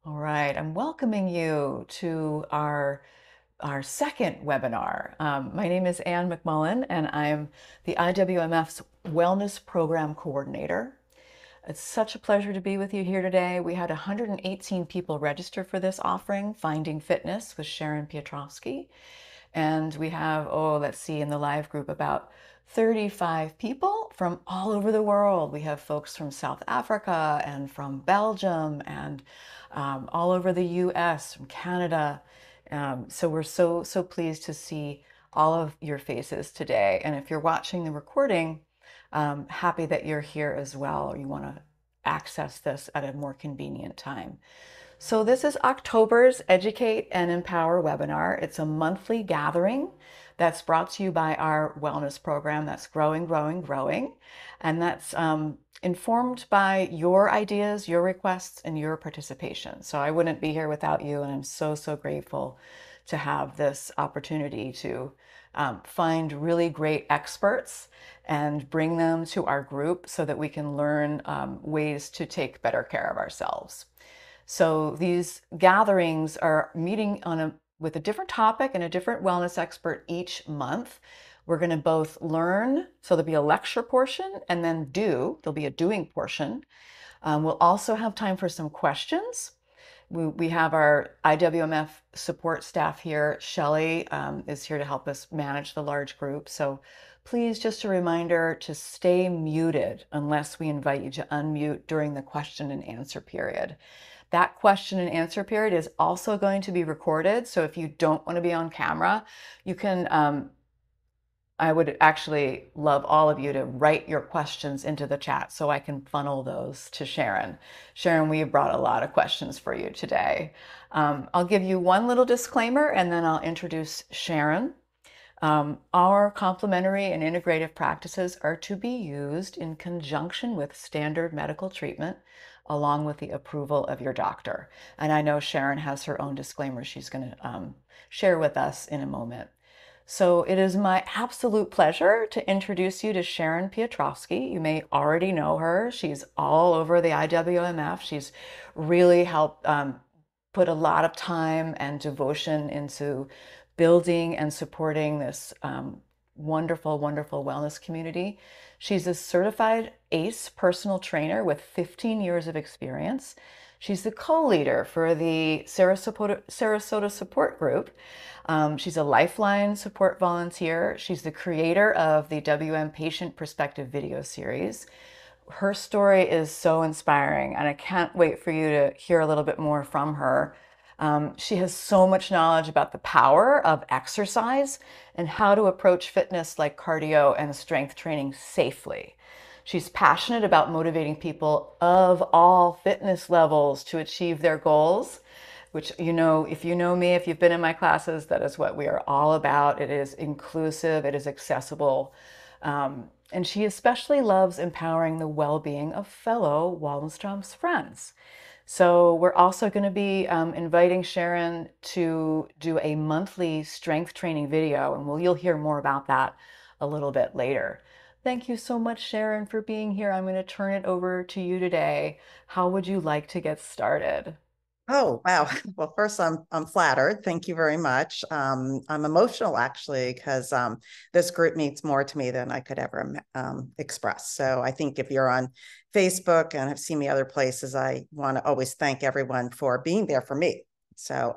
All right, I'm welcoming you to our second webinar. My name is Ann McMullen, and I'm the IWMF's Wellness Program Coordinator. It's such a pleasure to be with you here today. We had 118 people register for this offering, Finding Fitness with Sharon Piotrowski. And we have, let's see, in the live group about 35 people from all over the world. We have folks from South Africa and from Belgium and all over the US, from Canada. So we're so pleased to see all of your faces today. And if you're watching the recording, happy that you're here as well, or you want to access this at a more convenient time. So this is October's Educate and Empower webinar. It's a monthly gathering that's brought to you by our wellness program that's growing, growing, growing. And that's informed by your ideas, your requests, and your participation. So I wouldn't be here without you, and I'm so grateful to have this opportunity to find really great experts and bring them to our group so that we can learn ways to take better care of ourselves. So these gatherings are meeting with a different topic and a different wellness expert each month. We're going to both learn, so there'll be a lecture portion, and then there'll be a doing portion. We'll also have time for some questions. We have our IWMF support staff here. Shelley is here to help us manage the large group. So please, just a reminder to stay muted unless we invite you to unmute during the question and answer period. That question and answer period is also going to be recorded. So if you don't want to be on camera, you can, I would actually love all of you to write your questions into the chat so I can funnel those to Sharon. Sharon, we have brought a lot of questions for you today. I'll give you one little disclaimer and then I'll introduce Sharon. Our complementary and integrative practices are to be used in conjunction with standard medical treatment, along with the approval of your doctor. And I know Sharon has her own disclaimer she's going to share with us in a moment. So it is my absolute pleasure to introduce you to Sharon Piotrowski. You may already know her. She's all over the IWMF. She's really helped put a lot of time and devotion into building and supporting this wonderful wellness community. She's a certified ACE personal trainer with 15 years of experience. She's the co-leader for the Sarasota Support Group. She's a Lifeline support volunteer. She's the creator of the WM Patient Perspective video series. Her story is so inspiring, and I can't wait for you to hear a little bit more from her. She has so much knowledge about the power of exercise and how to approach fitness like cardio and strength training safely. She's passionate about motivating people of all fitness levels to achieve their goals, which, if you know me, if you've been in my classes, that is what we are all about. It is inclusive, it is accessible. And she especially loves empowering the well-being of fellow Waldenstrom's friends. So we're also going to be inviting Sharon to do a monthly strength training video, and you'll hear more about that a little bit later. Thank you so much, Sharon, for being here. I'm going to turn it over to you today. How would you like to get started? Oh, wow. Well, first, I'm flattered. Thank you very much. I'm emotional actually because this group means more to me than I could ever express. So I think if you're on Facebook and have seen me other places, I want to always thank everyone for being there for me. So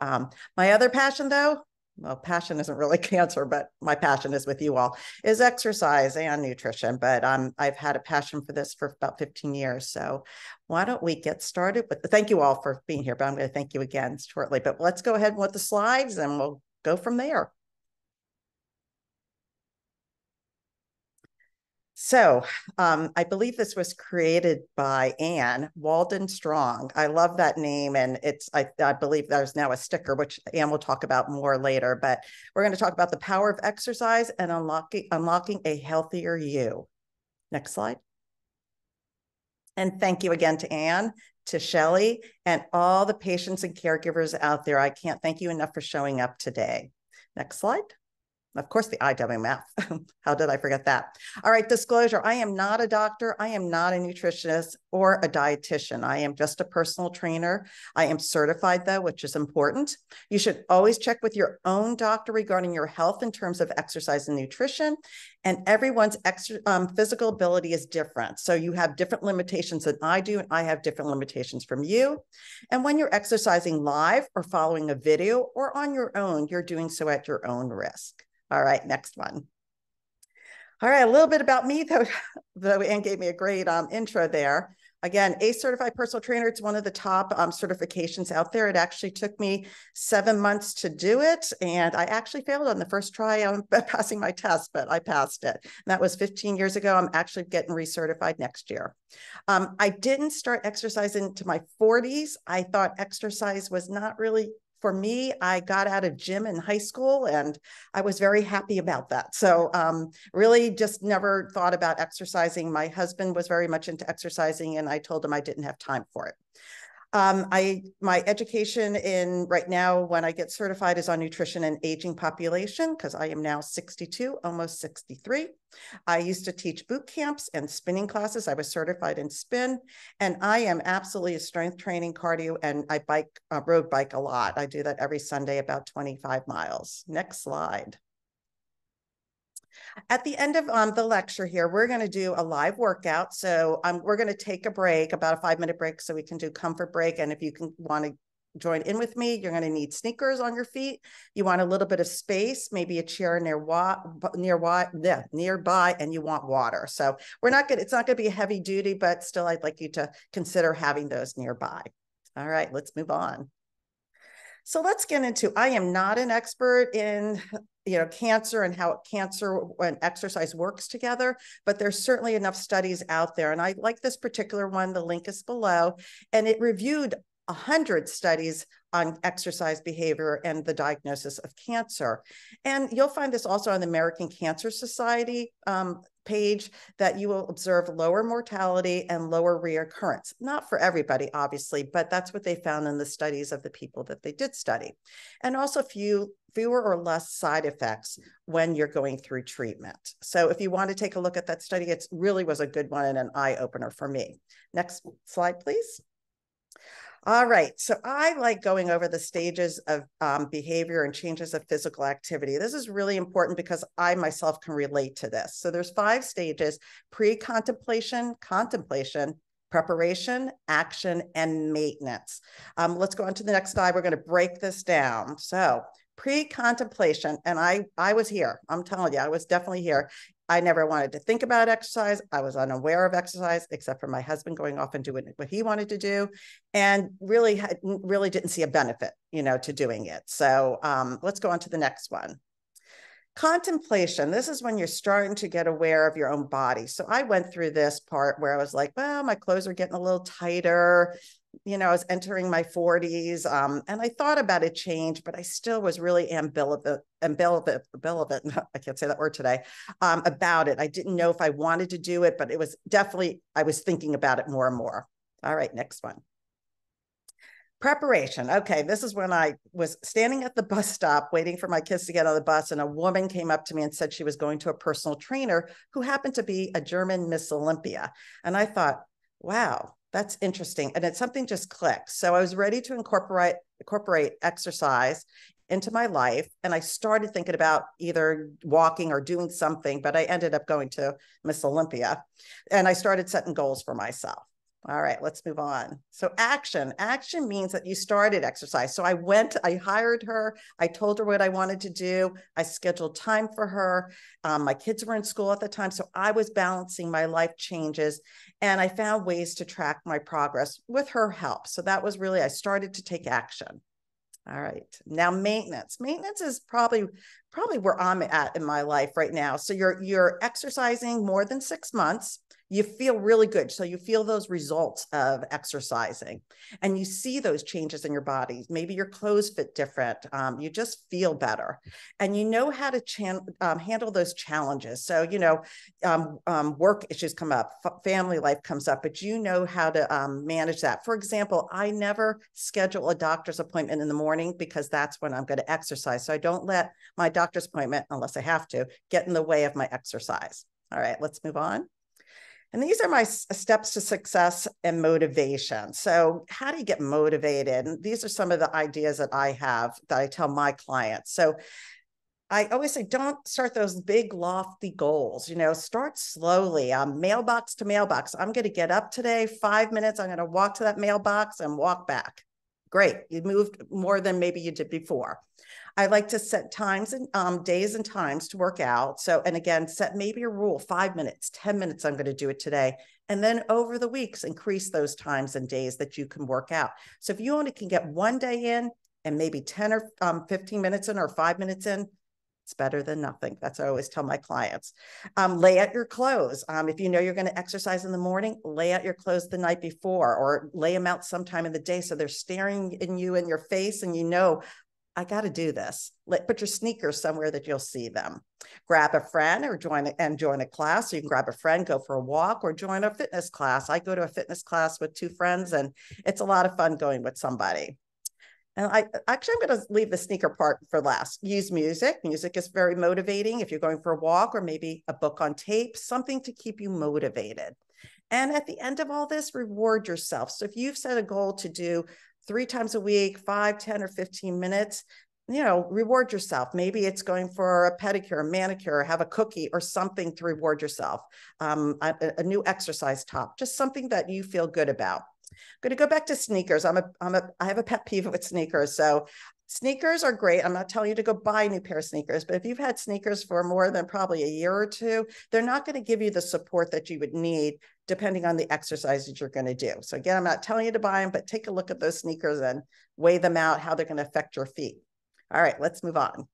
my other passion, though, well, passion isn't really cancer, but my passion is with you all, is exercise and nutrition. But I've had a passion for this for about 15 years. So why don't we get started with, thank you all for being here, but I'm going to thank you again shortly. But let's go ahead with the slides and we'll go from there. So I believe this was created by Ann Waldenstrom. I love that name. And I believe there's now a sticker, which Ann will talk about more later, but we're going to talk about the power of exercise and unlocking a healthier you. Next slide. And thank you again to Ann, to Shelley, and all the patients and caregivers out there. I can't thank you enough for showing up today. Next slide. Of course, the IWMF. How did I forget that? All right, disclosure. I am not a doctor. I am not a nutritionist or a dietitian. I am just a personal trainer. I am certified, though, which is important. You should always check with your own doctor regarding your health in terms of exercise and nutrition. And everyone's physical ability is different. So you have different limitations than I do, and I have different limitations from you. And when you're exercising live or following a video or on your own, you're doing so at your own risk. All right, next one. All right, a little bit about me, though Anne gave me a great intro there. Again, ACE certified personal trainer. It's one of the top certifications out there. It actually took me 7 months to do it. And I actually failed on the first try on passing my test, but I passed it. And that was 15 years ago. I'm actually getting recertified next year. I didn't start exercising to my 40s. I thought exercise was not really for me. I got out of gym in high school and I was very happy about that. So really just never thought about exercising. My husband was very much into exercising and I told him I didn't have time for it. My education in right now, when I get certified, is on nutrition and aging population, because I am now 62, almost 63. I used to teach boot camps and spinning classes. I was certified in spin, and I am absolutely a strength training, cardio, and I road bike a lot. I do that every Sunday, about 25 miles. Next slide. At the end of the lecture here, we're going to do a live workout. So we're going to take a break, about a 5-minute break, so we can do comfort break. And if you want to join in with me, you're going to need sneakers on your feet. You want a little bit of space, maybe a chair nearby, and you want water. So it's not going to be a heavy duty, but still I'd like you to consider having those nearby. All right, let's move on. So let's get into, I am not an expert in cancer and how cancer and exercise works together, but there's certainly enough studies out there. And I like this particular one, the link is below, and it reviewed 100 studies on exercise behavior and the diagnosis of cancer. And you'll find this also on the American Cancer Society page, that you will observe lower mortality and lower reoccurrence. Not for everybody, obviously, but that's what they found in the studies of the people that they did study. And also fewer or less side effects when you're going through treatment. So if you want to take a look at that study, it really was a good one and an eye-opener for me. Next slide, please. All right, so I like going over the stages of behavior and changes of physical activity. This is really important because I myself can relate to this. So there's 5 stages: pre-contemplation, contemplation, preparation, action, and maintenance. Let's go on to the next slide. We're going to break this down. So pre-contemplation, and I was here. I'm telling you, I was definitely here. I never wanted to think about exercise. I was unaware of exercise, except for my husband going off and doing what he wanted to do, and really didn't see a benefit, to doing it. So let's go on to the next one. Contemplation. This is when you're starting to get aware of your own body. So I went through this part where I was like, well, my clothes are getting a little tighter. I was entering my 40s, and I thought about a change, but I still was really ambivalent, I can't say that word today, about it. I didn't know if I wanted to do it, but it was definitely, I was thinking about it more and more. All right, next one. Preparation. Okay, this is when I was standing at the bus stop waiting for my kids to get on the bus, and a woman came up to me and said she was going to a personal trainer who happened to be a German Miss Olympia. And I thought, wow, that's interesting. And it's something just clicked. So I was ready to incorporate exercise into my life. And I started thinking about either walking or doing something, but I ended up going to Miss Olympia, and I started setting goals for myself. All right, let's move on. So action means that you started exercise. So I hired her. I told her what I wanted to do. I scheduled time for her. My kids were in school at the time. So I was balancing my life changes, and I found ways to track my progress with her help. So that was really, I started to take action. All right, now maintenance. Maintenance is probably where I'm at in my life right now. So you're exercising more than 6 months. you feel really good. So you feel those results of exercising and you see those changes in your body. Maybe your clothes fit different. You just feel better and you know how to handle those challenges. So, work issues come up, family life comes up, but you know how to manage that. For example, I never schedule a doctor's appointment in the morning because that's when I'm going to exercise. So I don't let my doctor's appointment, unless I have to, get in the way of my exercise. All right, let's move on. And these are my steps to success and motivation. So how do you get motivated? And these are some of the ideas that I have that I tell my clients. So I always say, don't start those big, lofty goals. Start slowly. Mailbox to mailbox. I'm going to get up today, 5 minutes. I'm going to walk to that mailbox and walk back. Great. You moved more than maybe you did before. I like to set times and days and times to work out. So, and again, set maybe a rule, 5 minutes, 10 minutes, I'm going to do it today. And then over the weeks, increase those times and days that you can work out. So if you only can get one day in and maybe 10 or 15 minutes in or 5 minutes in, it's better than nothing. That's what I always tell my clients. Lay out your clothes. If you know you're going to exercise in the morning, lay out your clothes the night before or lay them out sometime in the day so they're staring in your face and I got to do this. Put your sneakers somewhere that you'll see them. Grab a friend or join a class. So you can grab a friend, go for a walk or join a fitness class. I go to a fitness class with 2 friends and it's a lot of fun going with somebody. And I'm going to leave the sneaker part for last. Use music. Music is very motivating if you're going for a walk or maybe a book on tape, something to keep you motivated. And at the end of all this, reward yourself. So if you've set a goal to do 3 times a week, 5, 10, or 15 minutes, reward yourself. Maybe it's going for a pedicure, a manicure, have a cookie or something to reward yourself. A new exercise top, just something that you feel good about. I'm going to go back to sneakers. I have a pet peeve with sneakers. So sneakers are great. I'm not telling you to go buy a new pair of sneakers, but if you've had sneakers for more than probably a year or 2, they're not going to give you the support that you would need depending on the exercises you're going to do. So again, I'm not telling you to buy them, but take a look at those sneakers and weigh them out, how they're going to affect your feet. All right, let's move on.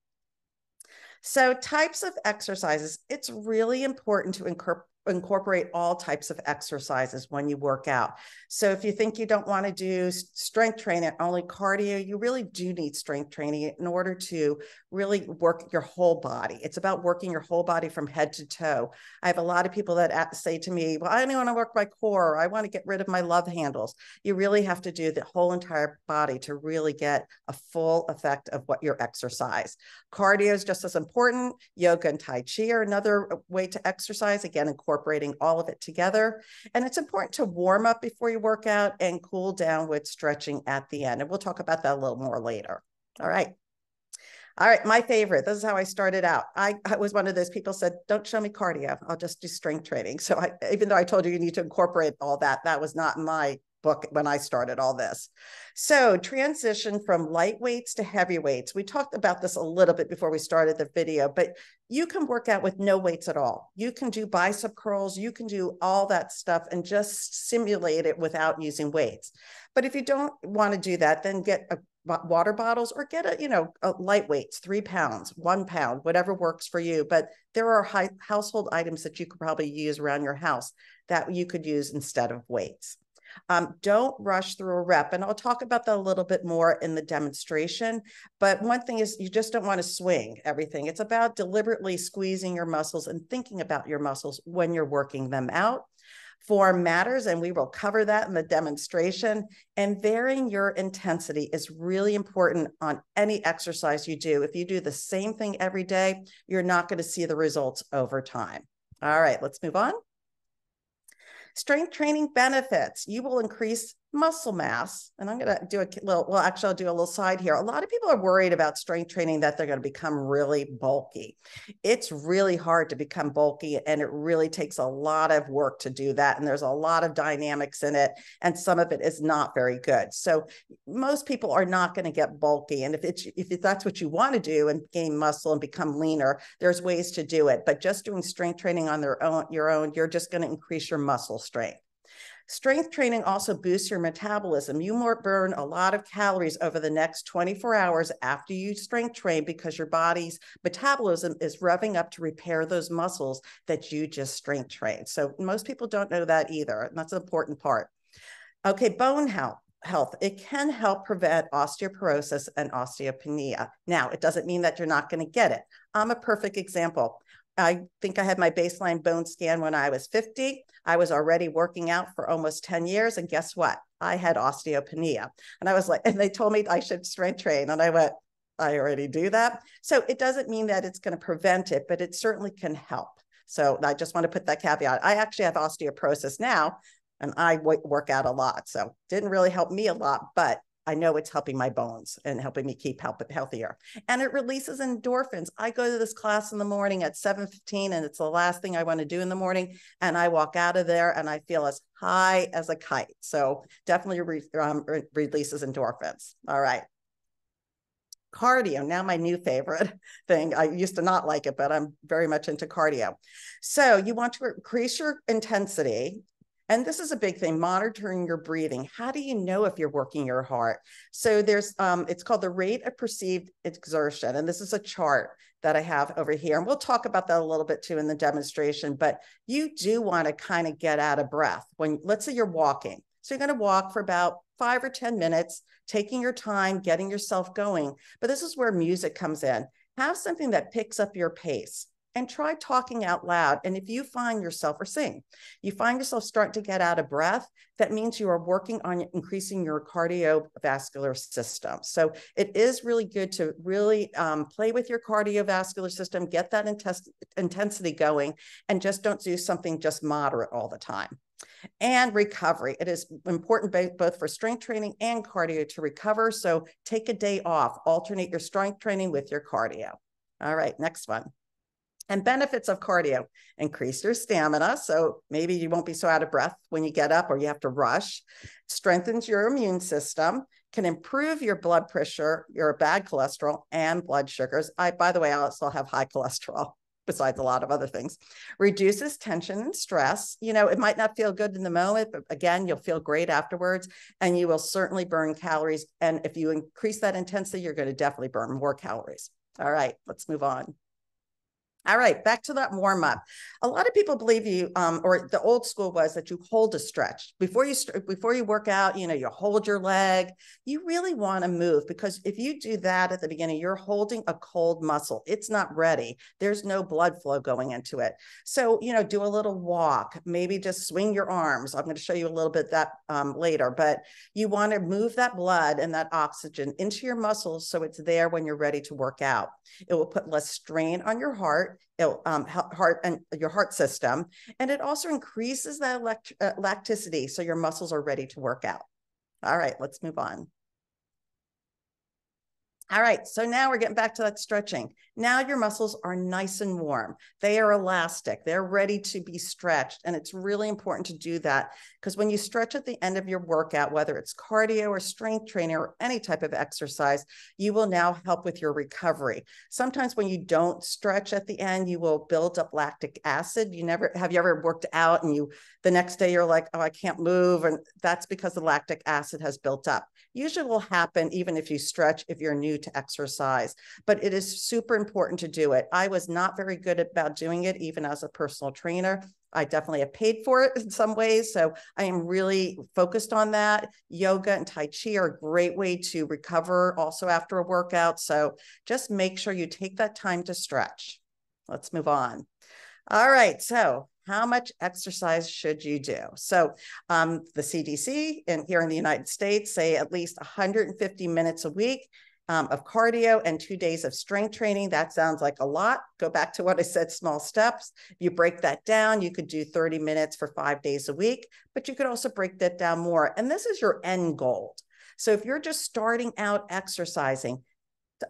So types of exercises, it's really important to incorporate all types of exercises when you work out. So if you think you don't want to do strength training, only cardio, you really do need strength training in order to really work your whole body. It's about working your whole body from head to toe. I have a lot of people that say to me, well, I don't want to work my core. Or I want to get rid of my love handles. You really have to do the whole entire body to really get a full effect of what your exercise. Cardio is just as important. Yoga and Tai Chi are another way to exercise. Again, incorporating all of it together. And it's important to warm up before you work out and cool down with stretching at the end. And we'll talk about that a little more later. All right. All right, my favorite. This is how I started out. I was one of those people said, don't show me cardio. I'll just do strength training. So even though I told you need to incorporate all that, that was not in my book when I started all this. So transition from light weights to heavy weights. We talked about this a little bit before we started the video, but you can work out with no weights at all. You can do bicep curls. You can do all that stuff and just simulate it without using weights. But if you don't want to do that, then get water bottles or get a light weights, 3 pounds, 1 pound, whatever works for you. But there are household items that you could probably use around your house that you could use instead of weights. Don't rush through a rep. And I'll talk about that a little bit more in the demonstration. But one thing is you just don't want to swing everything. It's about deliberately squeezing your muscles and thinking about your muscles when you're working them out. Form matters, and we will cover that in the demonstration. And varying your intensity is really important on any exercise you do. If you do the same thing every day, you're not going to see the results over time. All right, let's move on. Strength training benefits. You will increase muscle mass. And I'm going to do a little, well, actually, I'll do a little side here. A lot of people are worried about strength training that they're going to become really bulky. It's really hard to become bulky, and it really takes a lot of work to do that. And there's a lot of dynamics in it, and some of it is not very good. So most people are not going to get bulky. And if that's what you want to do and gain muscle and become leaner, there's ways to do it. But just doing strength training on your own, you're just going to increase your muscle strength. Strength training also boosts your metabolism. You burn a lot of calories over the next 24 hours after you strength train because your body's metabolism is revving up to repair those muscles that you just strength trained. So most people don't know that either. And that's an important part. Okay, bone health. It can help prevent osteoporosis and osteopenia. Now, it doesn't mean that you're not going to get it. I'm a perfect example. I think I had my baseline bone scan when I was 50. I was already working out for almost 10 years. And guess what? I had osteopenia. And I was like, and they told me I should strength train. And I went, I already do that. So it doesn't mean that it's going to prevent it, but it certainly can help. So I just want to put that caveat. I actually have osteoporosis now, and I work out a lot. So didn't really help me a lot, but I know it's helping my bones and helping me keep healthier. And it releases endorphins. I go to this class in the morning at 7:15, and it's the last thing I want to do in the morning. And I walk out of there and I feel as high as a kite. So definitely releases endorphins. All right. Cardio, now my new favorite thing. I used to not like it, but I'm very much into cardio. So you want to increase your intensity. And this is a big thing, monitoring your breathing. How do you know if you're working your heart? So there's, it's called the rate of perceived exertion. And this is a chart that I have over here. And we'll talk about that a little bit too in the demonstration, but you do want to kind of get out of breath when, let's say you're walking. So you're going to walk for about 5 or 10 minutes, taking your time, getting yourself going. But this is where music comes in. Have something that picks up your pace. And try talking out loud. And if you find yourself, or sing, you find yourself starting to get out of breath, that means you are working on increasing your cardiovascular system. So it is really good to really play with your cardiovascular system, get that intensity going, and just don't do something just moderate all the time. And recovery. It is important both for strength training and cardio to recover. So take a day off, alternate your strength training with your cardio. All right, next one. And benefits of cardio: increase your stamina. So maybe you won't be so out of breath when you get up or you have to rush. Strengthens your immune system, can improve your blood pressure, your bad cholesterol, and blood sugars. By the way, I also have high cholesterol, besides a lot of other things. Reduces tension and stress. You know, it might not feel good in the moment, but again, you'll feel great afterwards, and you will certainly burn calories. And if you increase that intensity, you're going to definitely burn more calories. All right, let's move on. All right, back to that warm up. A lot of people believe you, or the old school was that you hold a stretch before you work out. You know, you hold your leg. You really want to move, because if you do that at the beginning, you're holding a cold muscle. It's not ready. There's no blood flow going into it. So, you know, do a little walk. Maybe just swing your arms. I'm going to show you a little bit that later. But you want to move that blood and that oxygen into your muscles so it's there when you're ready to work out. It will put less strain on your heart. It'll heart and your heart system, and it also increases that elasticity, so your muscles are ready to work out. All right, let's move on. All right, so now we're getting back to that stretching. Now your muscles are nice and warm. They are elastic. They're ready to be stretched. And it's really important to do that, because when you stretch at the end of your workout, whether it's cardio or strength training or any type of exercise, you will now help with your recovery. Sometimes when you don't stretch at the end, you will build up lactic acid. Have you ever worked out and the next day you're like, oh, I can't move. And that's because the lactic acid has built up. Usually will happen even if you stretch, if you're new to exercise, but it is super important to do it. I was not very good about doing it, even as a personal trainer. I definitely have paid for it in some ways. So I am really focused on that. Yoga and Tai Chi are a great way to recover also after a workout. So just make sure you take that time to stretch. Let's move on. All right. So how much exercise should you do? So the CDC here in the United States say at least 150 minutes a week of cardio and 2 days of strength training. That sounds like a lot. Go back to what I said, small steps. If you break that down, you could do 30 minutes for 5 days a week, but you could also break that down more. And this is your end goal. So if you're just starting out exercising,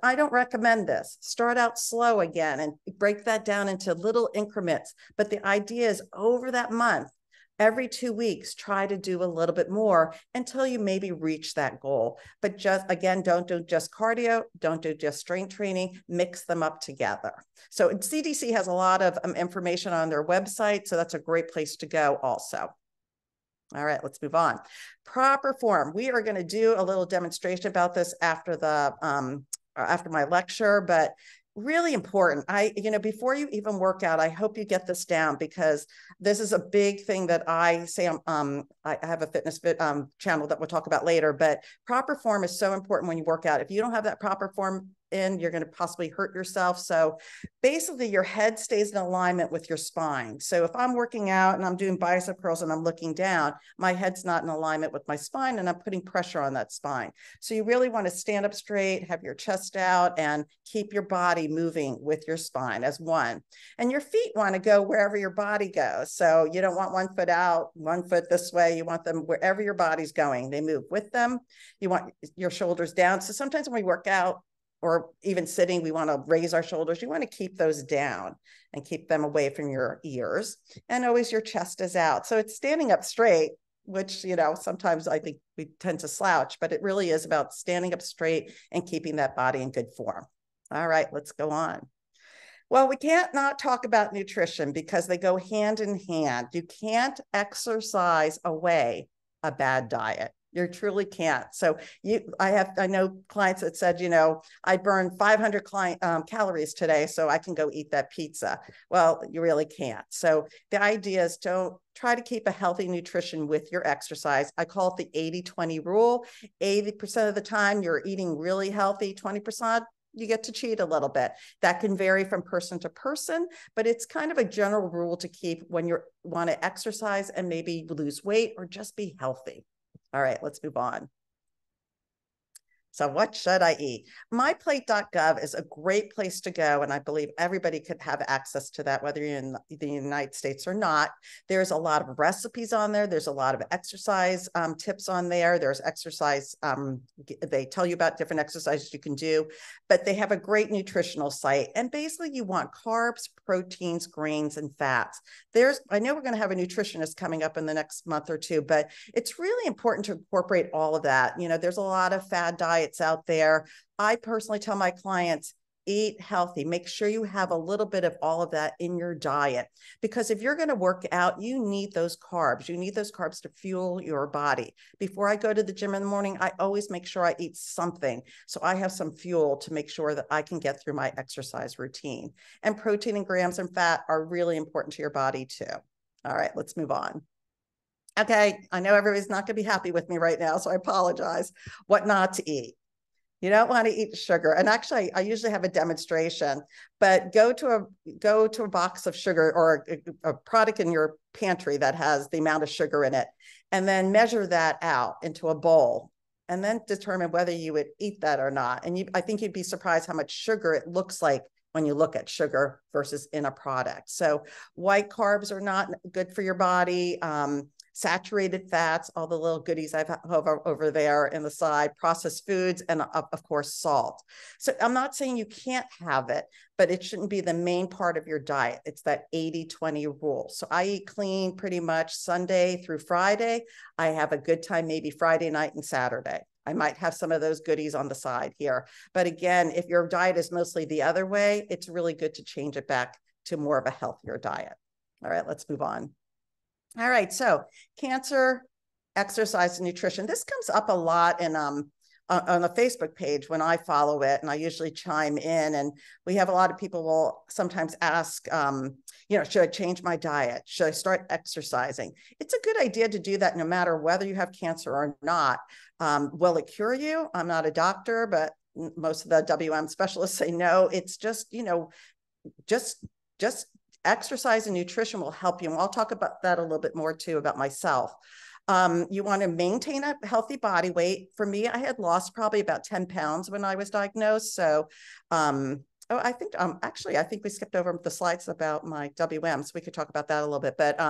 I don't recommend this. Start out slow again and break that down into little increments. But the idea is over that month, every 2 weeks, try to do a little bit more until you maybe reach that goal. But just, again, don't do just cardio, don't do just strength training, mix them up together. So CDC has a lot of information on their website, so that's a great place to go also. All right, let's move on. Proper form. We are going to do a little demonstration about this after after my lecture, but really important. Before you even work out, I hope you get this down, because this is a big thing that I say. I have a fitness channel that we'll talk about later, but proper form is so important when you work out. If you don't have that proper form in, you're going to possibly hurt yourself. So basically your head stays in alignment with your spine. So if I'm working out and I'm doing bicep curls and I'm looking down, my head's not in alignment with my spine and I'm putting pressure on that spine. So you really want to stand up straight, have your chest out, and keep your body moving with your spine as one. And your feet want to go wherever your body goes. So you don't want one foot out, one foot this way. You want them wherever your body's going. They move with them. You want your shoulders down. So sometimes when we work out, or even sitting, we want to raise our shoulders. You want to keep those down and keep them away from your ears. And always your chest is out. So it's standing up straight, which, sometimes I think we tend to slouch, but it really is about standing up straight and keeping that body in good form. All right, let's go on. Well, we can't not talk about nutrition because they go hand in hand. You can't exercise away a bad diet. You truly can't. So I know clients that said, I burned 500 calories today, so I can go eat that pizza. Well, you really can't. So the idea is don't try to keep a healthy nutrition with your exercise. I call it the 80-20 rule. 80% of the time you're eating really healthy, 20% you get to cheat a little bit. That can vary from person to person, but it's kind of a general rule to keep when you want to exercise and maybe lose weight or just be healthy. All right, let's move on. So what should I eat? MyPlate.gov is a great place to go, and I believe everybody could have access to that, whether you're in the United States or not. There's a lot of recipes on there. There's a lot of exercise tips on there. There's exercise. They tell you about different exercises you can do, but they have a great nutritional site. And basically you want carbs, proteins, grains, and fats. I know we're going to have a nutritionist coming up in the next month or two, but it's really important to incorporate all of that. There's a lot of fad diets out there. I personally tell my clients, eat healthy. Make sure you have a little bit of all of that in your diet, because if you're going to work out, you need those carbs. You need those carbs to fuel your body. Before I go to the gym in the morning, I always make sure I eat something, so I have some fuel to make sure that I can get through my exercise routine. And protein and grams and fat are really important to your body too. All right, let's move on. Okay, I know everybody's not going to be happy with me right now, so I apologize. What not to eat. You don't want to eat sugar. And actually, I usually have a demonstration, but go to a box of sugar or a product in your pantry that has the amount of sugar in it, and then measure that out into a bowl, and then determine whether you would eat that or not. And I think you'd be surprised how much sugar it looks like when you look at sugar versus in a product. So white carbs are not good for your body. Saturated fats, all the little goodies I've over there in the side, processed foods, and of course, salt. So I'm not saying you can't have it, but it shouldn't be the main part of your diet. It's that 80-20 rule. So I eat clean pretty much Sunday through Friday. I have a good time maybe Friday night and Saturday. I might have some of those goodies on the side here. But again, if your diet is mostly the other way, it's really good to change it back to more of a healthier diet. All right, let's move on. All right, so cancer, exercise, and nutrition. This comes up a lot in on the Facebook page when I follow it, and I usually chime in. And we have a lot of people will sometimes ask, should I change my diet? Should I start exercising? It's a good idea to do that no matter whether you have cancer or not. Will it cure you? I'm not a doctor, but most of the WM specialists say no. It's just, just exercise and nutrition will help you. And I'll talk about that a little bit more too, about myself. You want to maintain a healthy body weight. For me, I had lost probably about 10 pounds when I was diagnosed. So, I think we skipped over the slides about my WM, so we could talk about that a little bit. But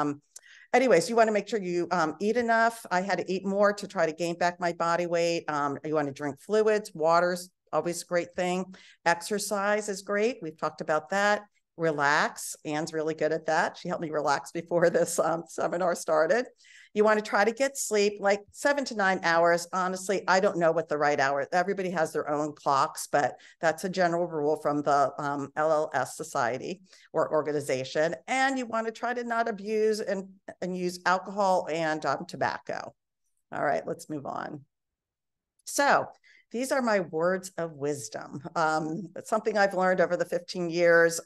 anyways, you want to make sure you eat enough. I had to eat more to try to gain back my body weight. You want to drink fluids, water's always a great thing. Exercise is great. We've talked about that. relax. Anne's really good at that. She helped me relax before this seminar started. You want to try to get sleep like 7 to 9 hours. Honestly, I don't know what the right hour. Everybody has their own clocks, but that's a general rule from the LLS Society or organization. And you want to try to not abuse and use alcohol and tobacco. All right, let's move on. So these are my words of wisdom. It's something I've learned over the 15 years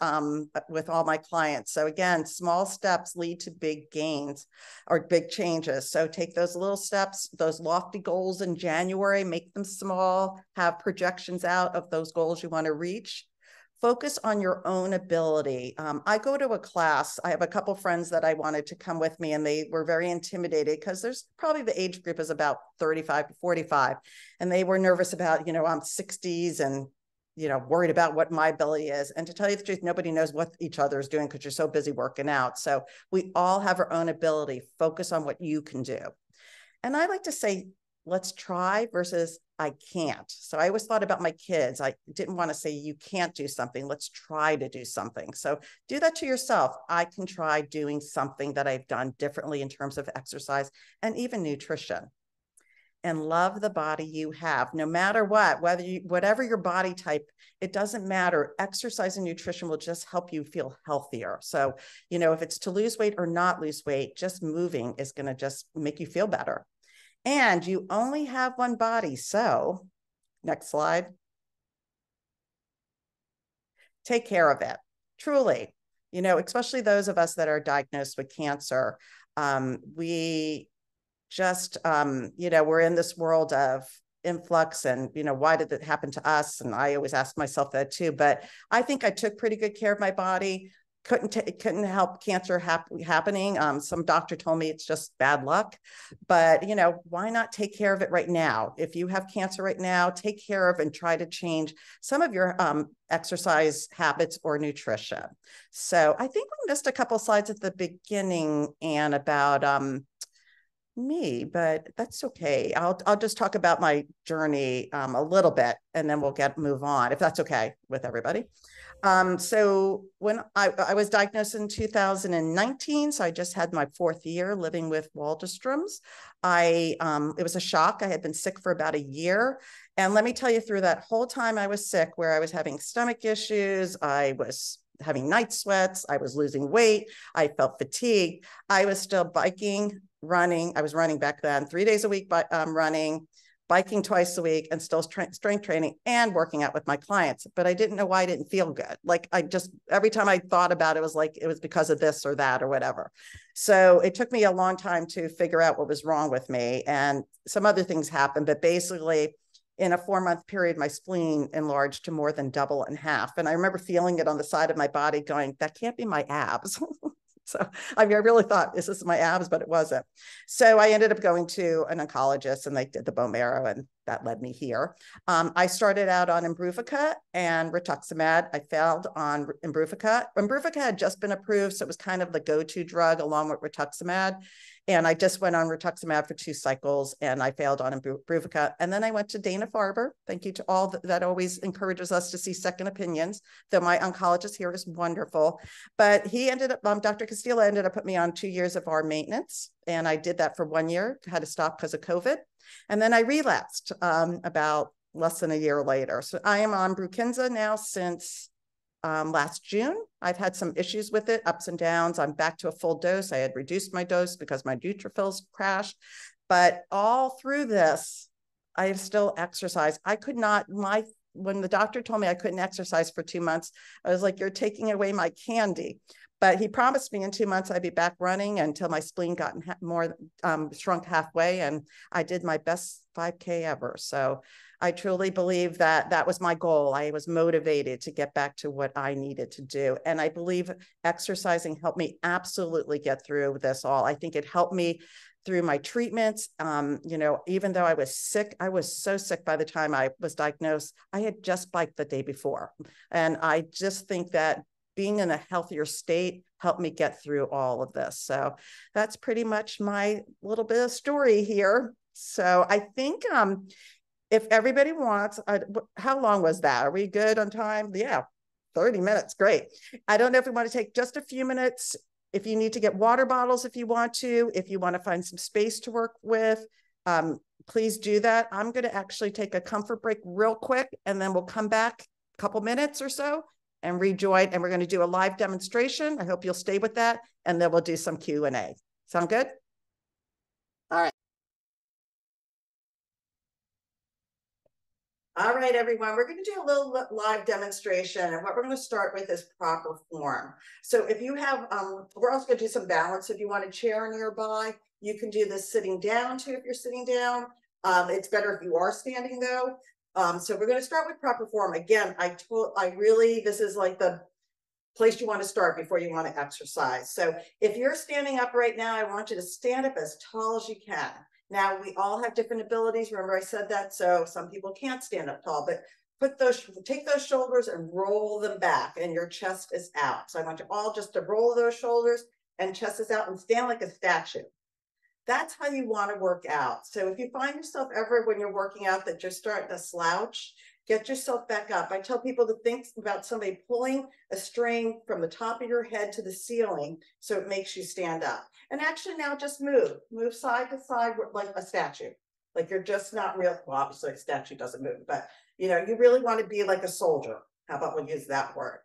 with all my clients. So again, small steps lead to big gains or big changes. So take those little steps, those lofty goals in January, make them small, have projections out of those goals you want to reach. Focus on your own ability. I go to a class. I have a couple friends that I wanted to come with me, and they were very intimidated because there's probably the age group is about 35 to 45. And they were nervous about, I'm 60s and, worried about what my ability is. And to tell you the truth, nobody knows what each other is doing because you're so busy working out. So we all have our own ability. Focus on what you can do. And I like to say, let's try versus I can't. So I always thought about my kids. I didn't want to say you can't do something. Let's try to do something. So do that to yourself. I can try doing something that I've done differently in terms of exercise and even nutrition. And love the body you have, no matter what, whatever your body type, it doesn't matter. Exercise and nutrition will just help you feel healthier. So, if it's to lose weight or not lose weight, just moving is going to just make you feel better. And you only have one body. So next slide. Take care of it. Truly, especially those of us that are diagnosed with cancer. We just, we're in this world of influx and, why did it happen to us? And I always ask myself that too, but I think I took pretty good care of my body. Couldn't help cancer happening. Some doctor told me it's just bad luck, but why not take care of it right now? If you have cancer right now, take care of and try to change some of your exercise habits or nutrition. So I think we missed a couple slides at the beginning, Anne, about me, but that's okay. I'll just talk about my journey a little bit, and then we'll move on, if that's okay with everybody. So when I was diagnosed in 2019, so I just had my 4th year living with Waldenstrom's. It was a shock. I had been sick for about a year. And let me tell you, through that whole time I was sick, where I was having stomach issues, I was having night sweats, I was losing weight, I felt fatigued, I was still biking, running. I was running back then 3 days a week, but running, biking twice a week, and still strength training and working out with my clients. But I didn't know why I didn't feel good. Like every time I thought about it, was like, it was because of this or that or whatever. So it took me a long time to figure out what was wrong with me. And some other things happened, but basically in a 4-month period, my spleen enlarged to more than double in half. And I remember feeling it on the side of my body going, that can't be my abs. So I really thought, is this my abs? But it wasn't. So I ended up going to an oncologist, and they did the bone marrow, and that led me here. I started out on Imbruvica and rituximab. I failed on Imbruvica. Imbruvica had just been approved, so it was kind of the go-to drug along with rituximab. And I just went on rituximab for 2 cycles, and I failed on Imbruvica. And then I went to Dana-Farber. Thank you to all that always encourages us to see second opinions, though my oncologist here is wonderful. But he ended up, Dr. Castillo ended up putting me on 2 years of our maintenance. And I did that for 1 year, had to stop because of COVID. And then I relapsed about less than a year later. So I am on Brukinza now since last June. I've had some issues with it, ups and downs. I'm back to a full dose. I had reduced my dose because my neutrophils crashed. But all through this, I have still exercised. I could not, when the doctor told me I couldn't exercise for 2 months, I was like, you're taking away my candy. But he promised me in 2 months I'd be back running until my spleen got shrunk halfway, and I did my best 5K ever. So I truly believe that that was my goal. I was motivated to get back to what I needed to do. And I believe exercising helped me absolutely get through this all. I think it helped me through my treatments. Even though I was sick, I was so sick by the time I was diagnosed. I had just biked the day before. And I just think that being in a healthier state helped me get through all of this. So that's pretty much my little bit of story here. So I think if everybody wants, how long was that? Are we good on time? Yeah, 30 minutes, great. I don't know if we want to take just a few minutes. If you need to get water bottles, if you want to find some space to work with, please do that. I'm going to actually take a comfort break real quick, and then we'll come back a couple minutes or so and rejoin, and we're going to do a live demonstration. I hope you'll stay with that, and then we'll do some Q&A. Sound good? All right. All right, everyone, we're going to do a little live demonstration, and what we're going to start with is proper form. So if you have, we're also going to do some balance. If you want a chair nearby, you can do this sitting down too if you're sitting down. It's better if you are standing though. So we're going to start with proper form. Again, this is like the place you want to start before you want to exercise. So if you're standing up right now, I want you to stand up as tall as you can. Now, we all have different abilities. Remember I said that, so some people can't stand up tall, but take those shoulders and roll them back, and your chest is out. So I want you all just to roll those shoulders and chest is out and stand like a statue. That's how you want to work out. So if you find yourself ever when you're working out that you're starting to slouch, get yourself back up. I tell people to think about somebody pulling a string from the top of your head to the ceiling so it makes you stand up. And actually now just move side to side like a statue. Like you're just not real, well, obviously a statue doesn't move, but you really want to be like a soldier. How about we use that word?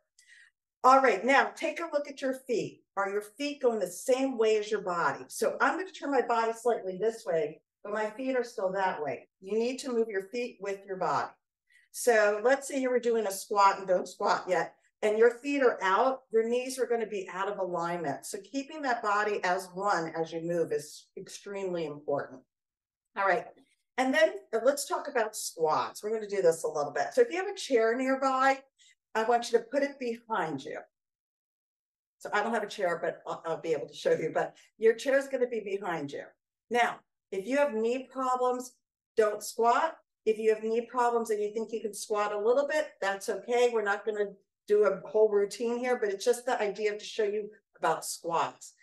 All right, now take a look at your feet. Are your feet going the same way as your body? So I'm going to turn my body slightly this way, but my feet are still that way. You need to move your feet with your body. So let's say you were doing a squat and don't squat yet, and your feet are out, your knees are going to be out of alignment. So keeping that body as one as you move is extremely important. All right, and then let's talk about squats. We're going to do this a little bit. So if you have a chair nearby, I want you to put it behind you. So I don't have a chair, but I'll be able to show you, but your chair is going to be behind you. Now, if you have knee problems, don't squat. If you have knee problems and you think you can squat a little bit, that's okay. We're not going to do a whole routine here, but it's just the idea to show you about squats.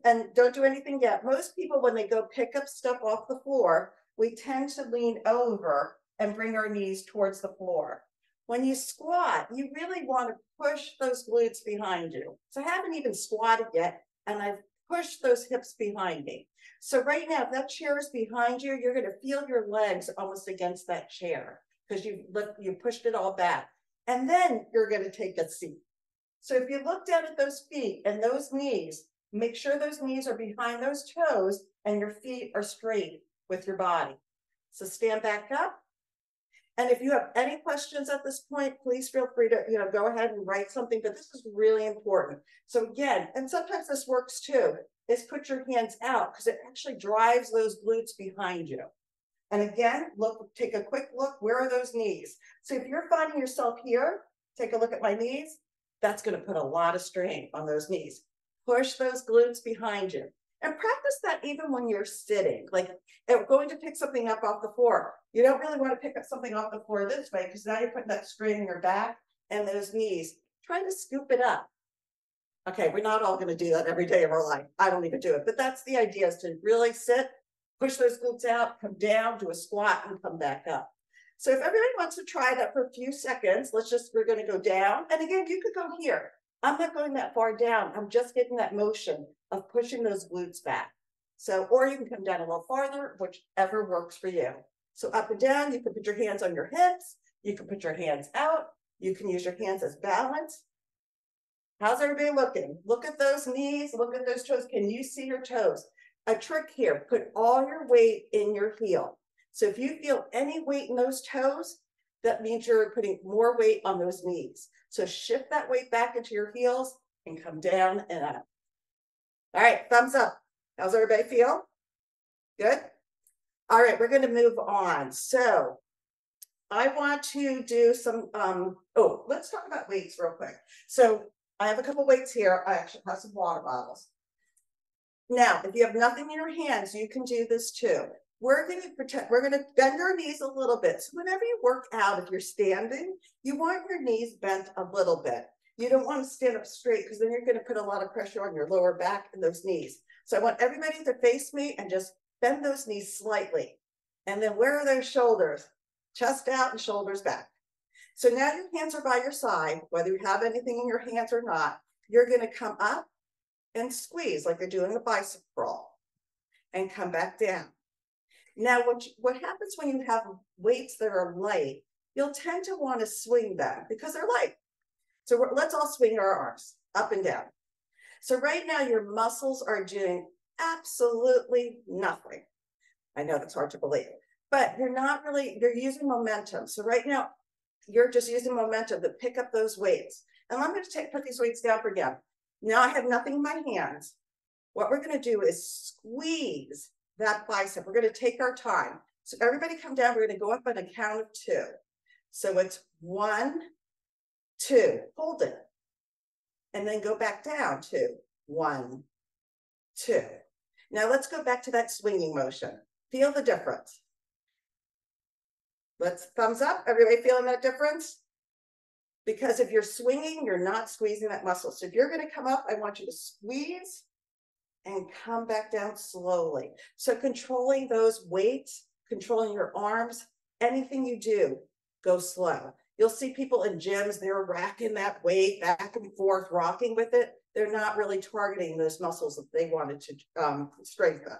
And don't do anything yet. Most people, when they go pick up stuff off the floor, we tend to lean over and bring our knees towards the floor. When you squat, you really want to push those glutes behind you. So I haven't even squatted yet, and I've pushed those hips behind me. So right now, if that chair is behind you, you're going to feel your legs almost against that chair because you pushed it all back. And then you're going to take a seat. So if you look down at those feet and those knees, make sure those knees are behind those toes and your feet are straight with your body. So stand back up. And if you have any questions at this point, please feel free to go ahead and write something, but this is really important. So again, and sometimes this works too, is put your hands out because it actually drives those glutes behind you. And again, take a quick look, where are those knees? So if you're finding yourself here, take a look at my knees, that's going to put a lot of strain on those knees. Push those glutes behind you. And practice that even when you're sitting, like going to pick something up off the floor. You don't really want to pick up something off the floor this way because now you're putting that strain in your back and those knees. Try to scoop it up. Okay, we're not all going to do that every day of our life. I don't even do it, but that's the idea, is to really sit, push those glutes out, come down, do a squat, and come back up. So if everybody wants to try that for a few seconds, we're going to go down. And again, you could go here. I'm not going that far down. I'm just getting that motion of pushing those glutes back. So, or you can come down a little farther, whichever works for you. So up and down, you can put your hands on your hips. You can put your hands out. You can use your hands as balance. How's everybody looking? Look at those knees. Look at those toes. Can you see your toes? A trick here, put all your weight in your heel. So if you feel any weight in those toes, that means you're putting more weight on those knees. So shift that weight back into your heels and come down and up. All right, thumbs up. How's everybody feel? Good? All right, we're going to move on. So I want to do some, let's talk about weights real quick. So I have a couple weights here. I actually have some water bottles. Now, if you have nothing in your hands, you can do this too. We're going to bend our knees a little bit. So whenever you work out, if you're standing, you want your knees bent a little bit. You don't want to stand up straight because then you're going to put a lot of pressure on your lower back and those knees. So I want everybody to face me and just bend those knees slightly. And then where are those shoulders? Chest out and shoulders back. So now your hands are by your side, whether you have anything in your hands or not. You're going to come up and squeeze like you're doing a bicycle crawl and come back down. Now, what happens when you have weights that are light, you'll tend to want to swing them because they're light. So let's all swing our arms up and down. So right now your muscles are doing absolutely nothing. I know that's hard to believe, but you're not really, you're using momentum. So right now you're just using momentum to pick up those weights. And I'm going to put these weights down for you. Now I have nothing in my hands. What we're going to do is squeeze that bicep. We're going to take our time. So everybody come down. We're going to go up on a count of 2. So it's 1, 2, hold it. And then go back down to 1, 2. Now let's go back to that swinging motion. Feel the difference. Let's thumbs up. Everybody feeling that difference? Because if you're swinging, you're not squeezing that muscle. So if you're going to come up, I want you to squeeze and come back down slowly. So controlling those weights, controlling your arms, anything you do, go slow. You'll see people in gyms, they're racking that weight back and forth, rocking with it. They're not really targeting those muscles that they wanted to strengthen.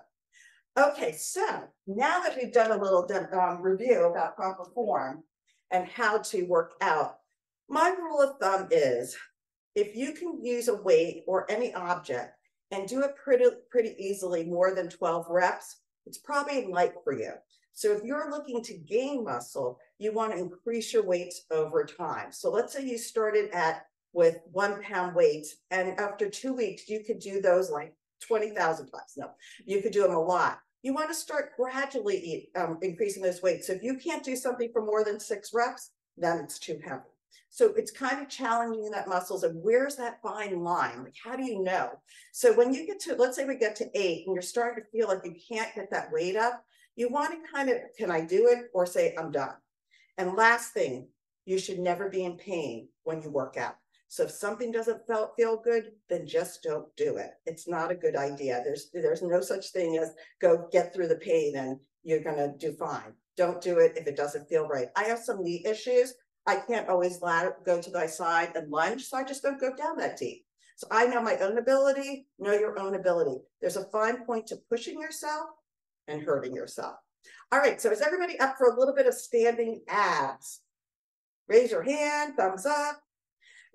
Okay, so now that we've done a little review about proper form and how to work out, my rule of thumb is if you can use a weight or any object and do it pretty easily, more than 12 reps, it's probably light for you. So if you're looking to gain muscle, you want to increase your weights over time. So let's say you started with 1 pound weights, and after 2 weeks, you could do those like 20,000 times. No, you could do them a lot. You want to start gradually increasing those weights. So if you can't do something for more than 6 reps, then it's too heavy. So it's kind of challenging that muscles, and where's that fine line? Like, how do you know? So when you get to, let's say we get to 8 and you're starting to feel like you can't get that weight up, you want to kind of, can I do it? Or say, I'm done. And last thing, you should never be in pain when you work out. So if something doesn't feel good, then just don't do it. It's not a good idea. There's no such thing as go get through the pain and you're going to do fine. Don't do it if it doesn't feel right. I have some knee issues. I can't always go to my side and lunge, so I just don't go down that deep. So I know my own ability, know your own ability. There's a fine point to pushing yourself and hurting yourself. All right, so is everybody up for a little bit of standing abs? Raise your hand, thumbs up.